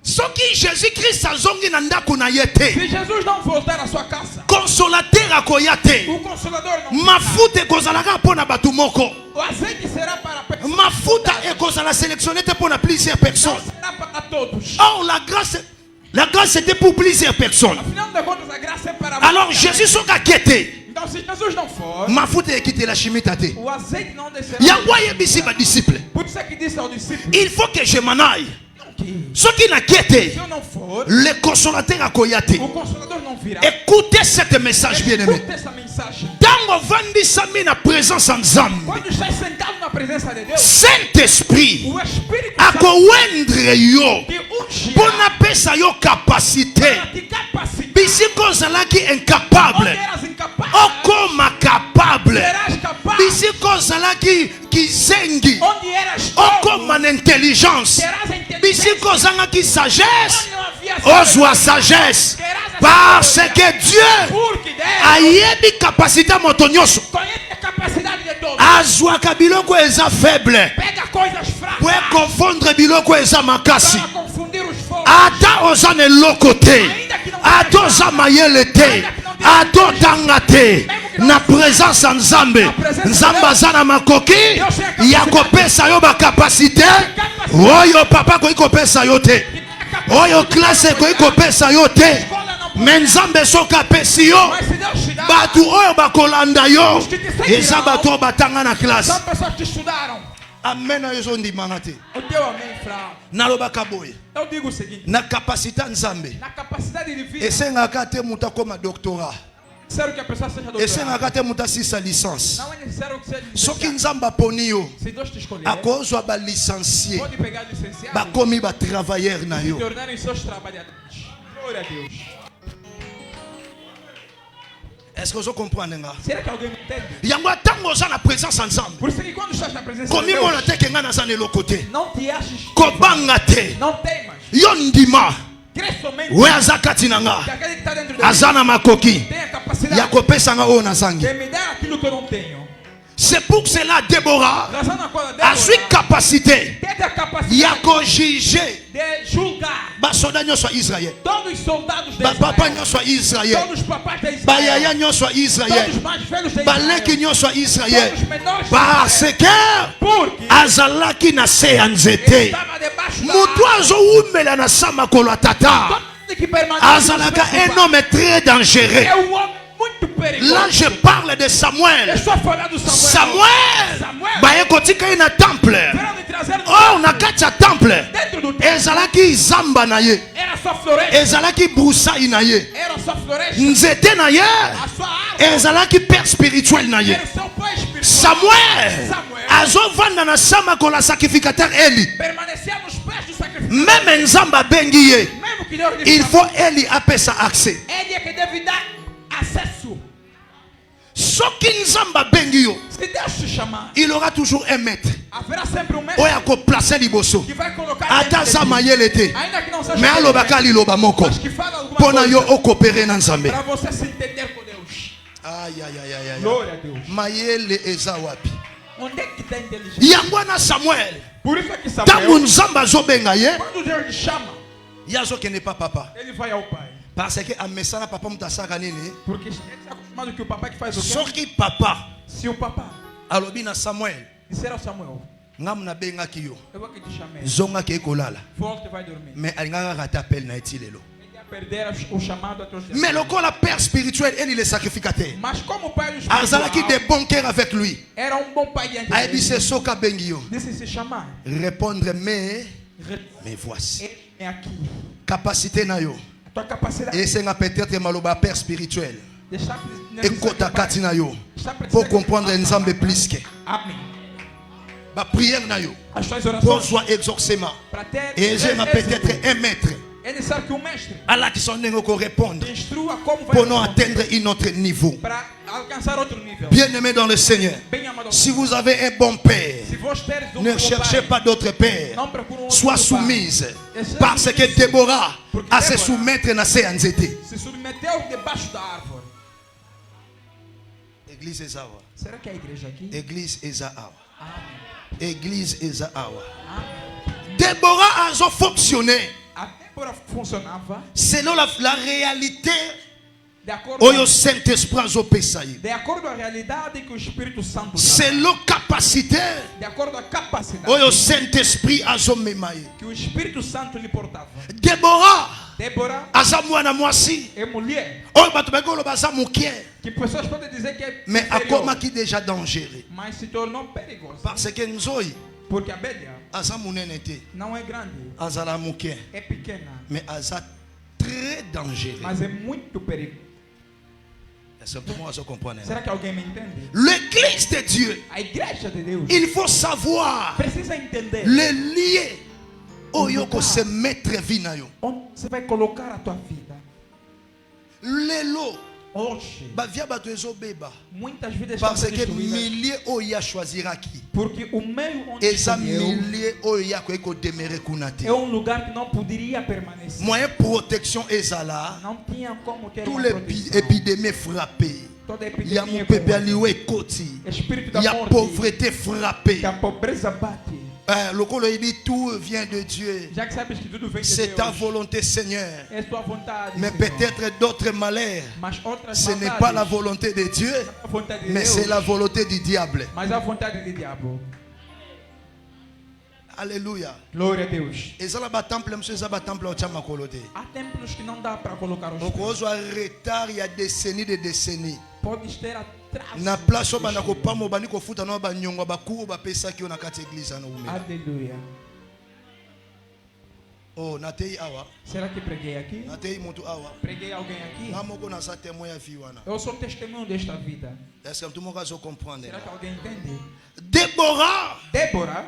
Ce qui Jésus-Christ a zongi nanda kuna yete. Si Jesus não voltar à sua casa, consolateur akoyate. o consolador não Mafuta ekozalaka pona batu moko. o azeite será para pessoas. Mafuta ekozala sélectionné pona plusieurs personnes. Não será para todos. Or la grâce était pour plusieurs personnes. Afinal de contas, a graça é para Alors muitas. Jésus soka kete. Então se Jesus não for, Mafuta ekite la chimie tate. o azeite não descerá. Yangwa yebisi ba disciple. Por isso é que disse ao discípulo, Il faut que je m'en aille. que Ce qui n'a quitté, se eu não for, le consolateur a koyate. o consolador não virá. Écoutez cette message bien aimé. Escuta essa mensagem. Dans vandi sami na présence en Zambie. Quando está sentado na presença de Deus, Saint-Esprit o Espírito a Santo kowendre yo. te ungirá Pona pesa yo capacité. para te capacitar. Bisiko zalaki incapable. Onde eras incapaz, Okoma capable. serás capaz. Bisiko zalaki kizengi. Onde eras tolo, Okoma intelligence. serás inteligente. Bisiko zalaki sagesse. Onde não havia Ozwa sagesse. Parce que Dieu porque Deus ayebi capacité moto nyonso. conhece a capacidade de todos. Azwaka biloko eza faible. Pega coisas Pour fracas confondre biloko eza makasi. para confundir os fogos. Ata oza na eloko te. Ata oza mayele te. Ata otanga te. Na présence ya Nzambe. Nzambe aza na makoki ya kopesa yo bakapasité oyo papa koki kopesa yo te. Oyo classe koki kopesa yo te. Me Nzambe soki apesi yo, Mas se Deus te dá, bato oyo bakolanda yo eza bato oyo batanga na classe. são pessoas que estudaram. Amen na yo ezondimanga te. O teu amém, Frau. Nalobaka boye Eu digo o seguinte: na capacité ya Nzambe na capacidade divina, esengaka te moto akoma doctorat, é necessário que a pessoa seja doutora. esengaka te moto asisa licence. Não é necessário que seja Soki licenciado. Nzambe aponi yo Se Deus te escolher, akozwa balicencié pode pegar licenciado bakomi batravailleur na e yo. tornarem seus trabalhadores. Glória a Deus. Est-ce que vous comprenez nga? Será que alguém me entende? Yango atango oza na présence ya Nzambe Por isso que quando estás na presença de komi mona Deus, te ke nga naza na eloko te, não te aches, kobanga te, não temas. yo ndima Crê somente oyo aza kati na que nga aquele que está dentro de aza mim na makoki tem a ya capacidade kopesa nga oyo nazangi. de me dar aquilo que eu não tenho. C'est pour cela Déborah Razão na qual a sui Deus capacité tem a ya capacidade kojuge de julgar basoda nyonso ya Israël, todos os soldados de bapapa Israel, nyonso ya Israël, todos os papás de bayaya Israel, nyonso ya todos Israël, os mais velhos de baleki Israel, nyonso ya Israël, todos os menores de parce Israel, que porque azalaki na se ya nzete. estava debaixo da Moto árvore. azowumela na sa makolo ya tata Todo que permanece azalaka nos meus un homme très dangereux. é um homem muito perigoso. Là je parle de Samuel. Eu estou falando do Samuel baye kotika ye na temple. Vieram me trazer Oh na kati ya temple dentro do templo. ezalaki zamba na ye, Era só floresta. ezalaki broussaille na ye, Era só floresta. nzete na ye A sua árvore ezalaki père spirituel na ye. era o seu pai espiritual. Samuel Samuel azovanda na sa makolo ya sacrificateur Eli. permanecia nos pés do sacrifício. Meme nzambe abengi ye, Mesmo que Deus lhe il chama, faut Eli apesa accès. ele é que deve dar acesso. Soki nzambe abengi yo, Se Deus te chamar, il aura toujours un maître haverá sempre um mestre oyo akoplace liboso que vai colocar ata diante aza de ti. mayele te, Ainda que não seja me alobaka liloba moko mas que fala alguma mpo na yo coisa okopere na Nzambe. para você se entender com Deus. Ai, ai, ai, ai, ai. Glória a Deus. Mayele eza wapi? Onde é que está a inteligência? Yango wana Samuel Por isso é que ntango Samuel, nzambe azobenga ye, quando Deus lhe chama, ye azokende pa papa ele vai ao pai. parce que amesana papa moto asalaka nini. Porque ele está acostumado que o papai que faz o quê? Soki papa Se o papai alobi na Samuel disser ao Samuel, ngamu nabengaki yo eu vou que te chamei, zongaki ekolala, volta e vai dormir. me alingaka kata appel na ye ti lelo. Ele ia perder o chamado até os dias. Mais lokola père spirituel Eli le sacrificateur Mas como o pai do azalaki de espiritual bon cœur avec lui, era um bom pai diante ayebi se dele, soki abengi yo disse se chamar, répondre mais voici ele é aqui. capacité na yo A tua capacidade esenga peut-être maloba père spirituel deixar ekota kati na yo pour comprendre nzambe plus que Amém. ba prière na yo As tuas pour orações soit exaucement para ter et esenga peut-être un maître É necessário que o mestre Allah qui sont négociés répondre te instrua como vai pour nous responder atteindre un autre niveau. para alcançar outro nível. Bien-aimés dans le Seigneur, Bem amado, si vous avez un bon père, se vos teres ne bom cherchez pai, pas d'autre père. não procura outro Sois pai. soumise. Parce que Déborah a se soumettre à ses anzétés. Se submeteu debaixo da árvore. Église Ezawa. Será que é a igreja aqui? Église Ezawa. Amém. Église Ezawa. Amém. Déborah a fonctionné A Débora funcionava selon la réalité de acordo, où le Saint-Esprit a opéré. de acordo à realidade que o Espírito Santo dá. Selon capacité De acordo à capacidade où le Saint-Esprit a opéré. que o Espírito Santo lhe portava. Déborah Débora a mwana mwasi. é mulher Oyo bato bakolo baza mukie. que pessoas podem dizer que é Mais inferior, akomaki déjà dangereux. mas se tornou perigosa. Parce que nzoi Porque a abelha aza munene te. não é grande, Azala mukie. é pequena, Mais aza très dangereux. mas é muito perigosa. Est-ce que moi je comprends? Será que alguém me entende? L'église de Dieu, A igreja de Deus il faut savoir precisa entender le lieu où yoko se mettre vinayo. onde você vai colocar a tua vida. Lelo Hoje, bavia bato ezobeba muitas vidas estão parce que destruídas milieu oya choisiraki. porque o meio onde Eza escolheu milieu oya ko eko demeurer kuna te. é lugar que não poderia permanecer. Moyen protection ezala. Não tinha como ter Tous uma les proteção. épidémies frappées. Toda a Il y a epidemia mon peuple com lié koti. espírito Il da y a morte, pauvreté frappée. que a pobreza bate. Le colo il dit tout vient de Dieu. Já que sabes que tudo vem de C'est ta Deus, volonté, Seigneur. é tua vontade, Mais Senhor. peut-être d'autres malheurs. Mas outras Ce n'est vontades, pas la volonté de Dieu, não é a vontade de mais Deus, c'est la volonté du diable. mas a vontade do diabo. Alléluia. Glória a Deus. Et ça là bas temple, monsieur ça bas temple au chama kolode. Há templos que não dá para colocar os Donc pés. on a retard il y a décennies de décennies. Podes ter atraso. Na place au bana ko pamo bani ko futa no ba nyongo ba ku ba pesa ki na kati église na ume. Aleluia. Oh na tei awa, Será que preguei aqui? na tei mutu awa. Preguei alguém aqui? Na moko na sa témoin ya fi wana. Eu sou testemunho desta vida. Est-ce que tout le monde va comprendre? Será que alguém entende? Déborah Débora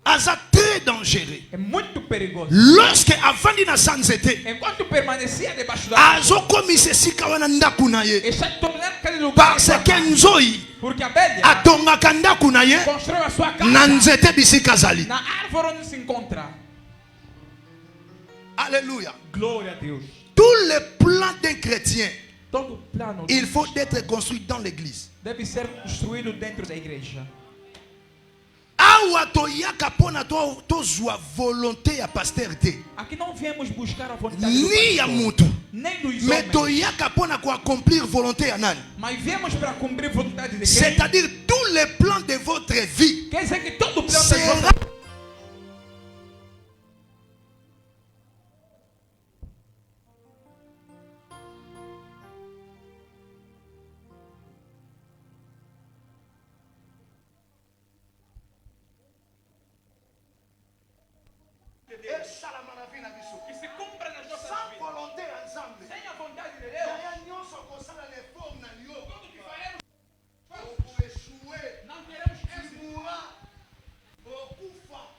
asa très dangereux. é muito perigoso. Lorsque avant dina sanzete, Enquanto permanecia debaixo da árvore, azo komisa sika wana ndaku na ye. está tornando aquele lugar. Parce que nzoi Porque a abelha atongaka ndaku na ye construiu a sua casa na nzete bisika zali. na árvore onde se encontra. Alléluia. Glória a Deus. Tous les plans d'un chrétien, Todo plano il faut être construit dans l'église. deve ser construído dentro da igreja. Awa toyaka pona tozwa volonté ya pasteur te. Aqui não viemos buscar a vontade do Ni ya pastor, mutu. nem dos Mais homens, toyaka pona ko accomplir volonté ya nani. mas viemos para cumprir a vontade de quem? C'est-à-dire tous les plans de votre vie Quer dizer que todo plano da sera vossa que se cumpra nas nossas vidas. Sem a vontade de Deus, tudo que faremos não teremos êxito.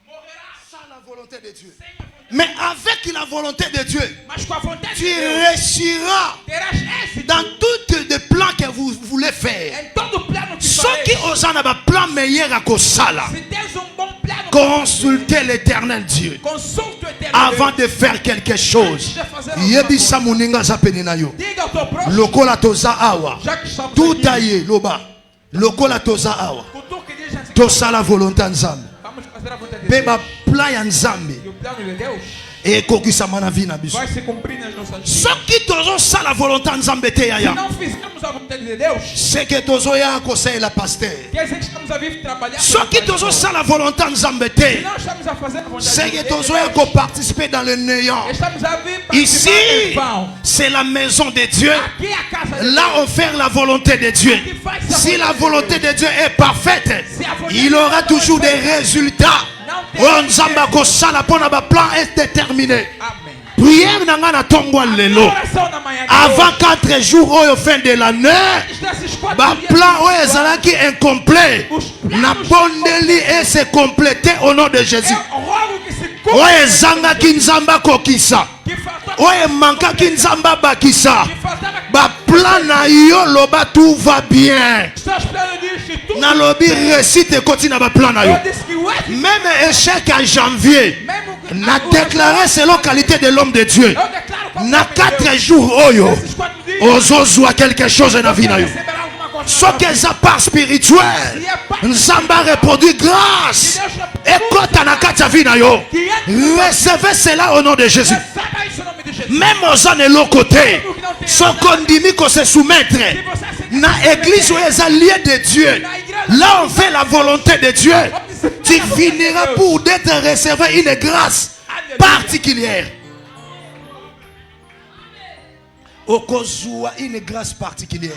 Morrerá sans la volonté de Dieu. sem a vontade. Mais avec la volonté de Dieu, Mas com a vontade tu de Deus, réussiras terás êxito dans tous les plans que vous voulez faire. em todo plano que Ceux qui fareis. osent un plan meilleur à Kosala, Se tens bom plano, consultez l'éternel Dieu consulte o eterno avant Deus. de faire quelque chose. Antes de fazer alguma Yebisa coisa. muninga zapeni na yo. Diga ao teu próximo, Lokola toza awa. já que estamos Tout aqui, aye loba. Lokola toza awa. cutuque e diz assim, Tosala volonté ya Nzambe. vamos fazer a vontade de Pe Deus. ba plan ya Nzambe E o plano de Deus ekokisama na vie na biso. vai se cumprir nas nossas vidas. Soki tozosala volonté ya Nzambe te Se yaya, não fizermos a vontade de Deus, c'est que tozoya kosalela pasteur. quer dizer que estamos a vir trabalhar. Soki tozosala volonté ya Nzambe Se te, não estamos a fazer a vontade c'est de que Deus, tozoya koparticiper dans le néant. estamos a vir Ici, participar em vão. c'est la maison de Dieu. Aqui é a casa de Là, Deus. on fait la volonté de Dieu. Si la volonté de Dieu est parfaite, il aura toujours des résultats. Oh, Nzamba kosala pona ba plan est déterminé. Amém. Prière nanga na tongwa lelo. Oração na manhã de Avant hoje. 4 jours au fin de l'année, Desses 4 ba dias plan oyo ezalaki incomplet. Na bondeli et se compléter au nom de Jésus. eu rogo que se Oyo cumpra. ezangaki Nzamba kokisa. Que faltou oye manka kinzamba bakisa ba plan na yo loba tout va bien na lobi réussite koti na ba plan na yo même échec à janvier na déclaré selon qualité de l'homme de Dieu na 4 jours oyo ozozwa quelque chose na vie na yo ce que ça part spirituel nzamba reproduit grâce et quand on a 4 vie na yo recevez cela au nom de Jésus. Même aux gens de l'autre côté ce qu'on dit qu'on se soumettre na église où les alliés de Dieu là on fait la volonté de Dieu tu finiras pour d'être recevé une grâce particulière. Okozua une grâce particulière.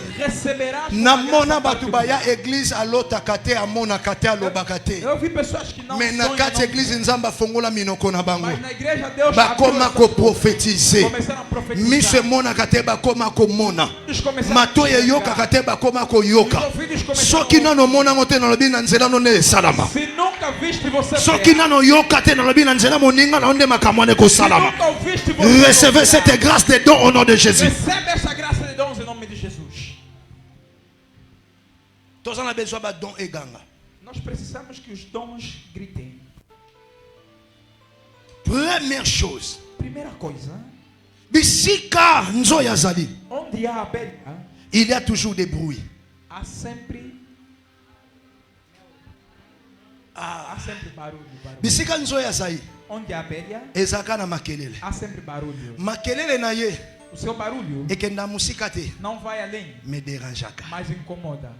Namona batubaya église à l'autre kate à mona kate à l'obakate. Mais na kate église nzamba fongola minoko na bango. Bakoma ko prophétiser. Mise mona kate bakoma ko mona. Matoye yoka kate bakoma ko yoka. Soki nano mona ngote na lobi na nzela no ne salama. Soki nano yoka te na lobi na nzela moninga na onde makamwane ko salama. Recevez cette grâce de don au nom de Jésus. Recebe essa graça de dons em nome de Jesus. Nós precisamos que os dons gritem. Première chose. Primeira coisa. Bisika nzoya zali. Onde há abelha, il y a toujours des bruits. Há sempre barulho. Bisika nzoya zali. Onde há abelha, ezaka na makelele. Há sempre barulho. Makelele na ye. O seu barulho não vai além, me dérangaka, mas incomoda.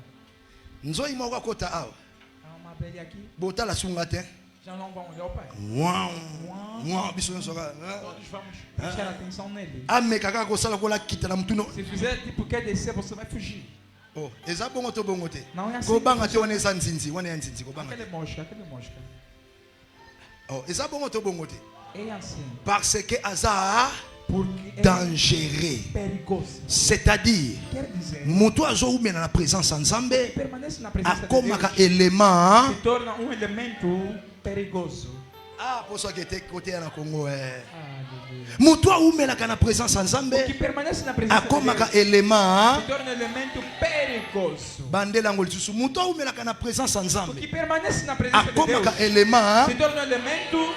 Nzoi moko kota awa. Há uma abelha aqui. Bota la sunga te. Já não vão olhar o pai. Todos vamos prestar atenção nele. Amekaka kosala kola kita na mtuno. Se fizer tipo quer descer, você vai fugir. Oh, eza bongo to bongo te. Não é assim. Ko banga te one sa nzinzi, one ya nzinzi ko banga. Aquele mosca. Oh, eza bongo to bongo te. É assim. Parce que azar dangereux, c'est-à-dire moto azo oumena na présence nzambe akomaka élément se torna elemento perigoso. Ah, pour ça que était côté na Congo moto oumelaka na présence nzambe akomaka élément se torna elemento perigoso. Bandela ngoli susu moto oumelaka na présence nzambe akomaka élément se torna elemento.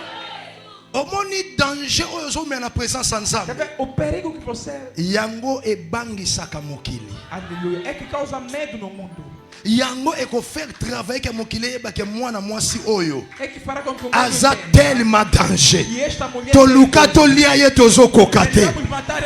Omoni danger oyo na présence nzambe. O perigo que você yango ebangisaka mokili. Aleluia. É que causa medo no mundo. Yango eko faire travailler que mokili ebake mwana mwasi oyo. É que fará com que o aza tellement danger. To luka to lia ye tozo kokate.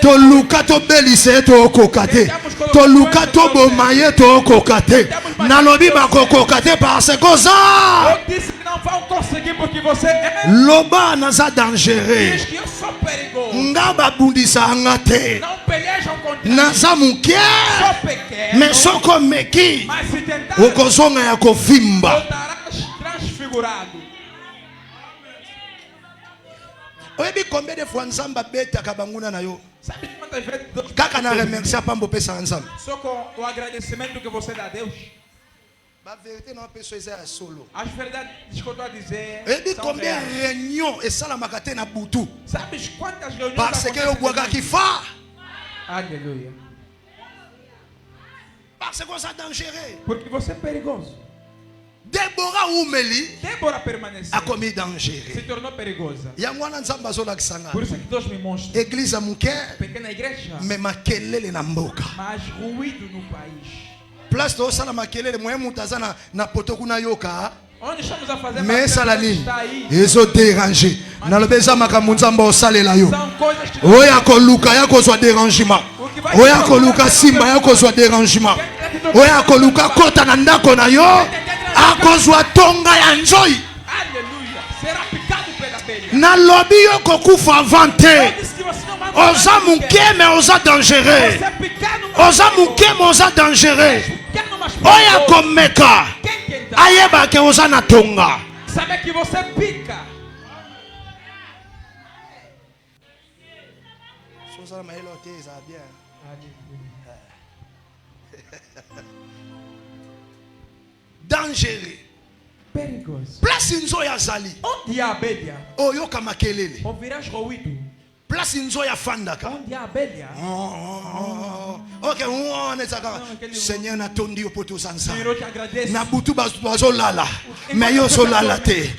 To luka to belise ye to kokate. To luka to boma ye to kokate. Nalobi bakokokate parce que ça. Eu disse que não vão conseguir porque você é loba naza dangereux. Diz que eu sou perigoso. Ngaba bundisa ngate. Não pelejam contra naza muke. Sou pequeno. Mais soko meki. Mas se tentar ukozonga ya kovimba. Voltarás transfigurado. Oyebi combien de fois nzamba beta kabanguna na yo. Sabe quantas vezes kaka na remercier pambo pesa nzamba. Só com o agradecimento que você dá a Deus. A vérité não pessoa é solo. As verdades que eu estou a dizer. Oyebi combien réunion et sala makate na butu. Sabes quantas reuniões parce que eu boaga ki fa. Aleluia. Parce que c'est dangereux. Porque você é perigoso. Débora permaneceu. A commis dangereux. Se tornou perigosa. Yangwana nzamba zola kisanga. Por isso que Deus me mostra. Église muke. Pequena igreja. Me makelele na mboka. Mas ruído no país. Place to sala makelele moye mutazana na poto kuna yoka. Onde estamos a fazer mais salani. Ezo déranger. Na lobeza makambo nzamba osalela yo. Oya koluka yako zwa dérangement. Oya koluka simba yako zwa dérangement. Oya koluka kota na ndako na yo. Akozwa tonga ya nzoi. Aleluia. Será picado pela abelha. Na lobby yo kokufa vante. Oza muke mais oza dangereux. Oza muke mais oza dangereux. Oya komeka. Ayeba ke oza na tonga. Sabe que você pica. Soza ma elote za bien. Dangereux. Perigoso. Place nzo ya zali. Onde há abelha? Oyoka makelele. Ouvirás ruído. place nzoya fandaka. Onde a abelha. Ok, on est d'accord. Seigneur na tondi yo poto sansa. Senhor, eu te agradeço. Na butu bazo lala. Mais yo so lala te.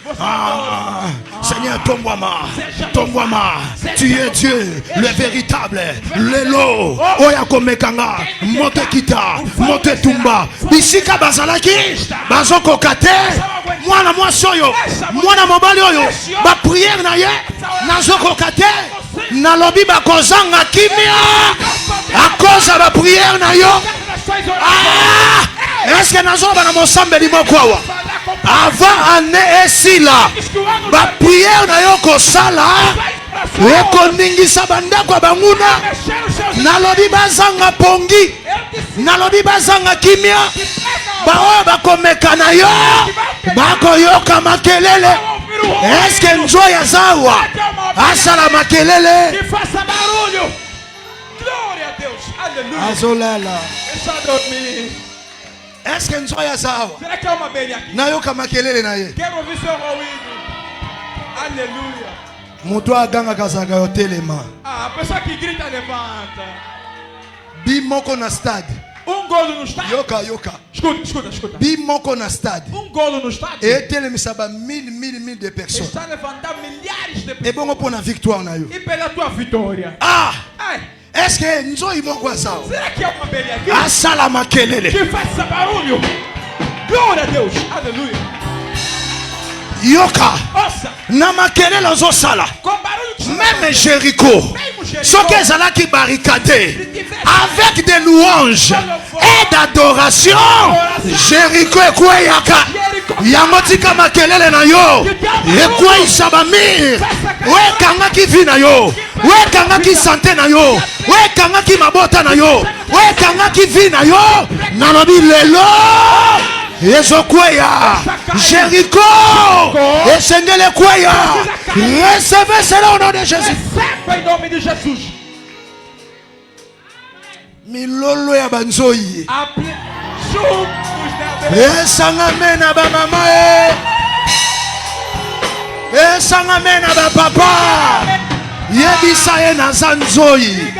Seigneur, tomboama. Tu es Dieu, le véritable, lelo. Oya komekanga, mote kita, mote tumba. Bisika bazalaki, bazo kokate. Mwana mwasi oyo, mwana mobali oyo, ba prière na ye, nazo kokate. Na lobi bakozanga kimia à cause de la prière na yo. Est-ce que nazo bana mosambeli mokwawa avant année esila ba prière na yo ko sala eko ningisa bandako banguna na lobi bazanga pongi na lobi bazanga kimia ba oyo bakomeka na yo bakoyoka makelele. Est-ce que nzoya zawa asala makelele? Que faça barulho. Glória a Deus. Aleluia. Azolala. Deixa eu dormir. Est-ce que nzoya zawa Será que há uma abelha aqui? nayoka makelele na ye? Quero ouvir seu ruído. Aleluia. Moto aganga kazaka yo telema. A pessoa que grita levanta. Bimoko na stade. Golo no estádio. Yoka. Escuta. Bimoko na stade. Golo no estádio. Et telemisa ba mille de personnes. Está levantando milhares de pessoas. Et bon pour na victoire na yo. E pela tua vitória. Ai. Est-ce que nzoi moko sao? Será que é uma abelha aqui? Asala makelele. Que faça barulho. Glória a Deus. Aleluia. Yoka. Ouça. Na makelele ozo sala. Com barulho que même Jéricho. Ce qu'ils allaient qui barricadé avec des louanges et d'adoration. Jéricho et quoi yaka. Yamotika makelele na yo. Et quoi isabamir. Ouais kanga ki vi na yo. Ouais kanga ki santé na yo. Ouais kanga ki mabota na yo. Ouais kanga ki vi na yo. Nalobi lelo. Ezokweya, Jéricho, et Sengele Kweya, recevez cela au nom de Jésus. Receba em nome de Jesus. Milolo ya banzoi. Juntos, Esangame na ba mama esangame na ba papa. Yebisa ye na zanzoi.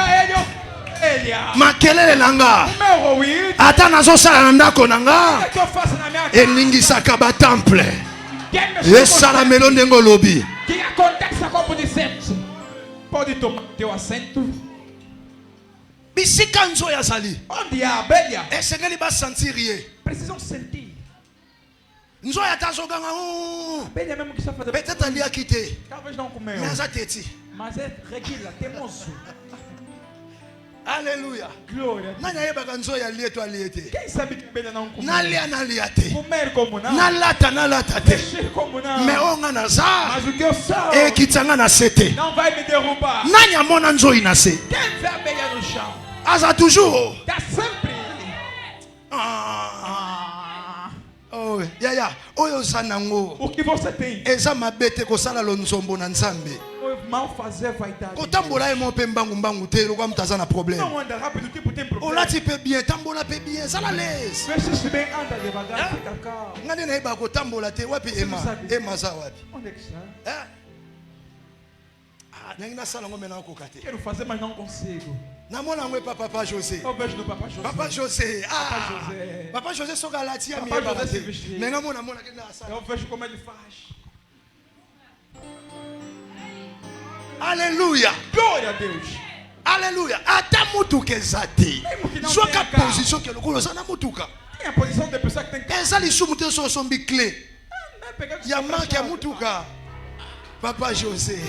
Makelele nanga ata nazosala na ndako nanga eningisaka batemple esala melo ndenge olobi. Que acontece como de sete. Pode tomar teu assento. Bisika nzo ya zali. Onde há abelha, esengeli basentir ye. precisam sentir. Nzo ya tazoganga Abelha mesmo que está fazendo. peut-être aliaki te Talvez não comeu. mais aza teti. Mas é reguila, teimoso. Alléluia. Glória. Nani ayebaka nzo ya lie to alie te. Quem sabe que abelha não comeu? Nalia te. Comer como não. Nalata te. Mexer como não. Mais onga naza Mas o que eu sou ekitsanga na sete. não vai me derrubar. Nani amona nzoi na se. Quem vê a abelha no chão? Aza toujours. Está sempre. Oh, yaya, oyo sanango. O que você tem? Eza mabete kosala lonzombo na nzambe. O mal fazer vaidade. Kotambola emo pe mbangu te lokwa mutaza na problème. Não anda rápido, tipo tem problema. Olati pe bien, tambola pe bien, sala les. Veste-se bem, anda devagar, fica calmo. Ngani na iba kotambola te wapi Você ema. não sabe. Ema za wapi? Onde é que está? Nangi na sala ngome na kokate. Quero fazer, mas não consigo. Namona ngwe papa José. Eu vejo no Papa José. Papa José. José. Papa José soka lati ya mi Papa eba José se te. vestir. Menga mona ke na sala. Eu vejo como ele faz. Alléluia. Glória a Deus. Alléluia. Ata mutuka ezate. Mesmo que não Soka tenha carro. position ke lokolo sana mutuka. Tem a posição de pessoa que tem carro. Eza lisumu te so sombi clé. Não é pegar de Ya comprar marque ya chave. mutuka. Papa José.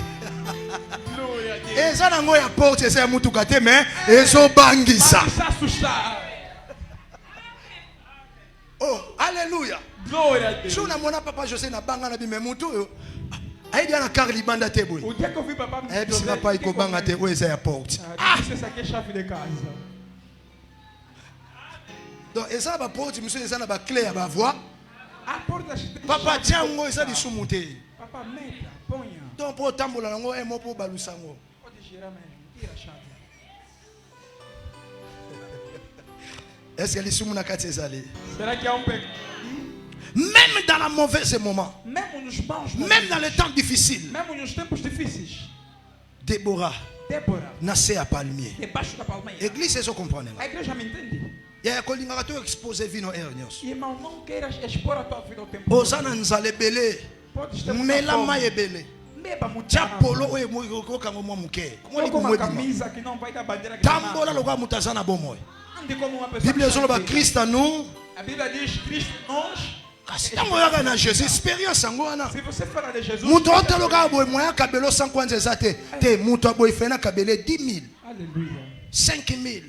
Glória a Deus. Eza nango ya porte eza ya mutuka te mais ezo bangisa. Vai se assustar. Oh, alléluia. Glória a Deus. Si unamwona Papa José na banga na bime mutu oyo. Aidi ana car libanda te boy. O dia que eu vi papai me Eh bisi papa iko banga te oyo eza ya porte. disse, essa aqui é chave de casa. Donc eza ba porte monsieur eza na ba clé ya ba voix. A porta das Papa tiango eza lisumu te. Papa, meta, ponha. Donc po tambola nango emo po balusango. Pode girar mesmo. Tira a chave. Est-ce que lisumu na kati ezali? Será que há um pecado? Même dans la mauvaise moment, Mesmo nos maus même dans les temps difficiles, mesmo nos tempos difíceis, Déborah, Débora, na se ya palmier. debaixo da palmeira. Église eso comprendre. A igreja me entende? Ya kolinga to expose vino ernios. Irmão, não queiras expor a tua vida ao tempo. Ozana nzale belé. Podes ter Mela muita maye fome. belé. Beba muito Tia água. polo oye mo kango mo muke. Não com uma camisa que não vai dar bandeira que Tambola loka mutazana bomoy. ande como uma pessoa. Bible zolo ba Christ nous. A Bíblia diz Cristo nós. Tango yaka na Jésus expérience yango wana. Se você falar de Jesus, Muto otaloka boy moya kabelo 100 kwanza ezate. Te muto boy fena kabele 10,000. aleluia. 5,000.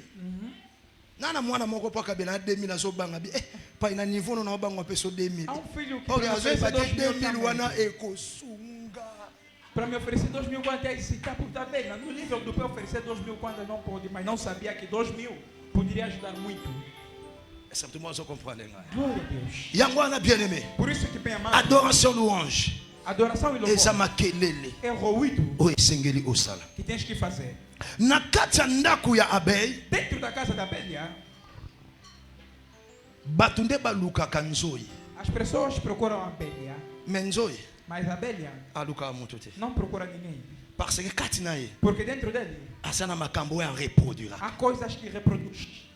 Nana mwana moko pa kabela 2,000 azobanga bi. Pa ina niveau no na obanga peso 2,000. Há filho que Oh, para me às vezes oferecer vai ter 2.000 2,000 também. wana ekosunga. Para me oferecer 2.000 quanto é esse tá por bem. No nível do para oferecer 2.000 quanto não pode, mas não sabia que 2.000 poderia ajudar muito. Est-ce que tout le monde comprend les gars? Glória a Deus. Yango wana bien-aimé. Por isso que bem amado, Adoration louange. adoração e louvor Eza makelele. é ruído Oyo esengeli osala. que tens que fazer. Na kati ya ndako ya Abel, Dentro da casa da Bélia, bato nde balukaka nzoyi. as pessoas procuram a Bélia, Me nzoyi mas a Bélia alukaka moto te. não procura ninguém. Parce que kati na ye Porque dentro dele aza na makambo oyo areproduira. há coisas que reproduz.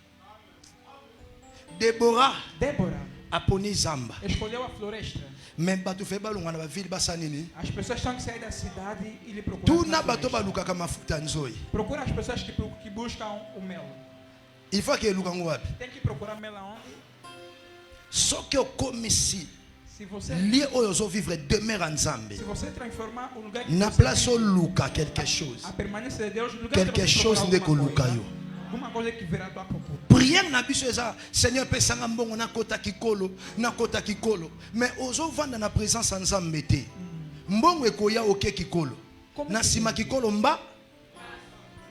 Deborah Débora aponi zamba. escolheu a floresta. Me bato fe balunga na bavile basa nini. As pessoas têm que sair da cidade e lhe procurar. Tuna na bato floresta. balukaka mafuta nzoyi. Procura as pessoas que buscam o mel. Il faut que eluka ngo wapi. Tem que procurar mel aonde? Soki okomisi Se você, lie oyo ozovivre demeure ya nzambe se você transformar o lugar que na você place oluka quelque chose. a permanência de Deus no lugar Quelque que você chose procurar nde koluka alguma yo. coisa, alguma coisa que virá à tua procura. Prière na biso eza Seigneur pesanga mbongo nakota kikolo nakota kikolo mais ozovanda na présence ya nzambe te mbongo ekoya oke kikolo na nsima kikolo mba.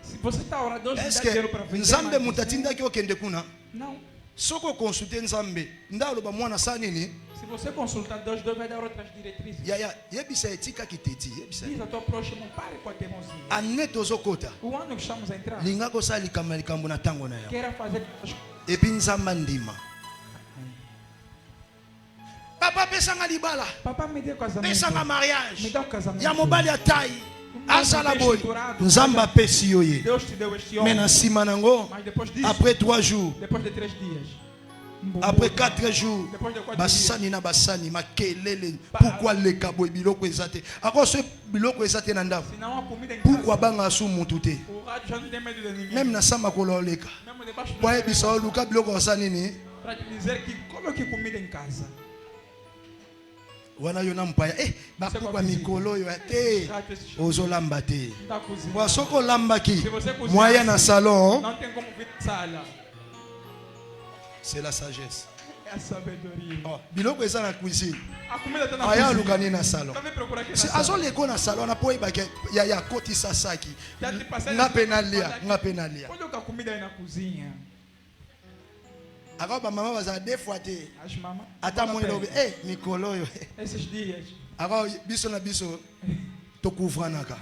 Se você está orando, Deus Est-ce dá dinheiro para que vender. nzambe mas moto você- atindaki okende kuna Não. soki okonsulte nzambe nde aloba mwana sa nini Se você consultar Deus, Deus vai dar outras diretrizes. yaya yebisa etikaki teti yebisa Diz ao teu próximo, pare com a teimosia. ane tozokota O ano que estamos a entrar, linga kosala likambo na ntango na yo queira fazer as coisas. epi nzambe andima papa pesanga libala Papai me deu casamento. pesanga Me mariage dá o casamento. ya mobali ya tai azala boye nzambe apesi yo ye Deus te deu este me na homem. nsima nango Mas depois disso, après 3 jours depois de 3 dias, après 4 jours depois de 4 dias, basani na basani makelele pourquoi leka boye biloko eza te akoso biloko eza te na ndako se não há comida em pourquoi casa, banga su mutu te o rádio já não tem medo de ninguém. même na sa makolo oleka Mesmo debaixo do boyebisa oluka biloko osa nini para te dizer que coloque comida em casa. wana yo na mpaya bakukwa mikolo oyo te ozolamba te Da cozinha. wa soki olambaki Se você cozinhar mwaya na assim, salon não tem como vir sala. c'est la sagesse. É a sabedoria. Oh, biloko eza na cuisine A comida está na aya cozinha. aluka nini na salon Tá vendo procurar aqui na si sala. azoleka na salon na po oyebaki ya akotisa saki Já te passei nga na mpe sala, nalia fala nga aqui. mpe nalia Coloca a comida aí na cozinha. aka bamama bazala deux fois te As mamas. ata moi lobi mikolo oyo Esses dias, aka biso na biso tokouvranaka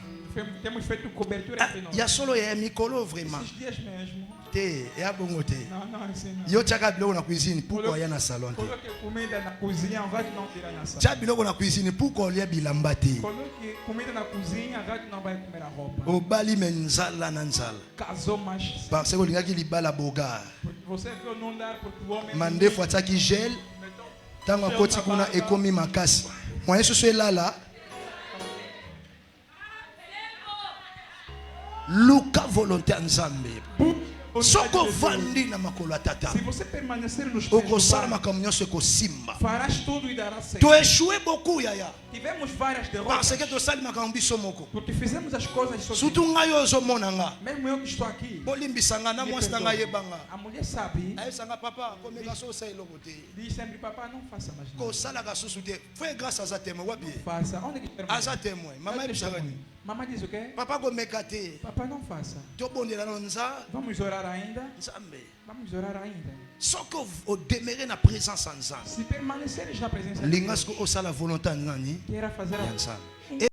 temos feito cobertura entre nós. ya solo ya mikolo vraiment Esses dias mesmo. te eya bongo te Não, não, assim não. yo tiaka biloko na cuisine pourkoi aya na salon te Coloque comida na cozinha, o rádio não virá na sala. tia biloko na cuisine pourkoi olia bilamba te Coloque comida na cozinha, o rádio não vai comer a roupa. obali me nzala na nzala Casou mais. parce que olingaki libala bogar Porque você viu não dar porque o homem. mandefu atiaki gel ntango akoti kuna ekomi makasi moye susu elala luka volonté ya nzambe soko ovandi na makolo ya tata Se você permanecer nos pés do okosala Pai, makambo nyonso ekosimba farás tudo e dará certo. toeshue beaucoup yaya Tivemos várias parce derrotas que tosali makambo biso moko porque fizemos as coisas sozinhos. surtout ngai oyo ozomona nga Mesmo eu que estou aqui, bolimbisa nga na me mwasi na perdoa. ngai yebanga A mulher sabe, ayebisanga papa komeka so osala eloko te diz sempre, papai, não faça mais nada. kosalaka susu te foi grâce aza témoin wapi ye Faça. Onde que permanece? aza témoin mama yebisaka nini Mamãe diz o quê? papa komeka te Papai, não faça. tobondela no nza Vamos orar ainda? nzambe Vamos orar ainda. soki odemere na présence ya nzambe Se permaneceres na presença de linga Deus, soki osala volonté ya nani queira fazer ya a nzambe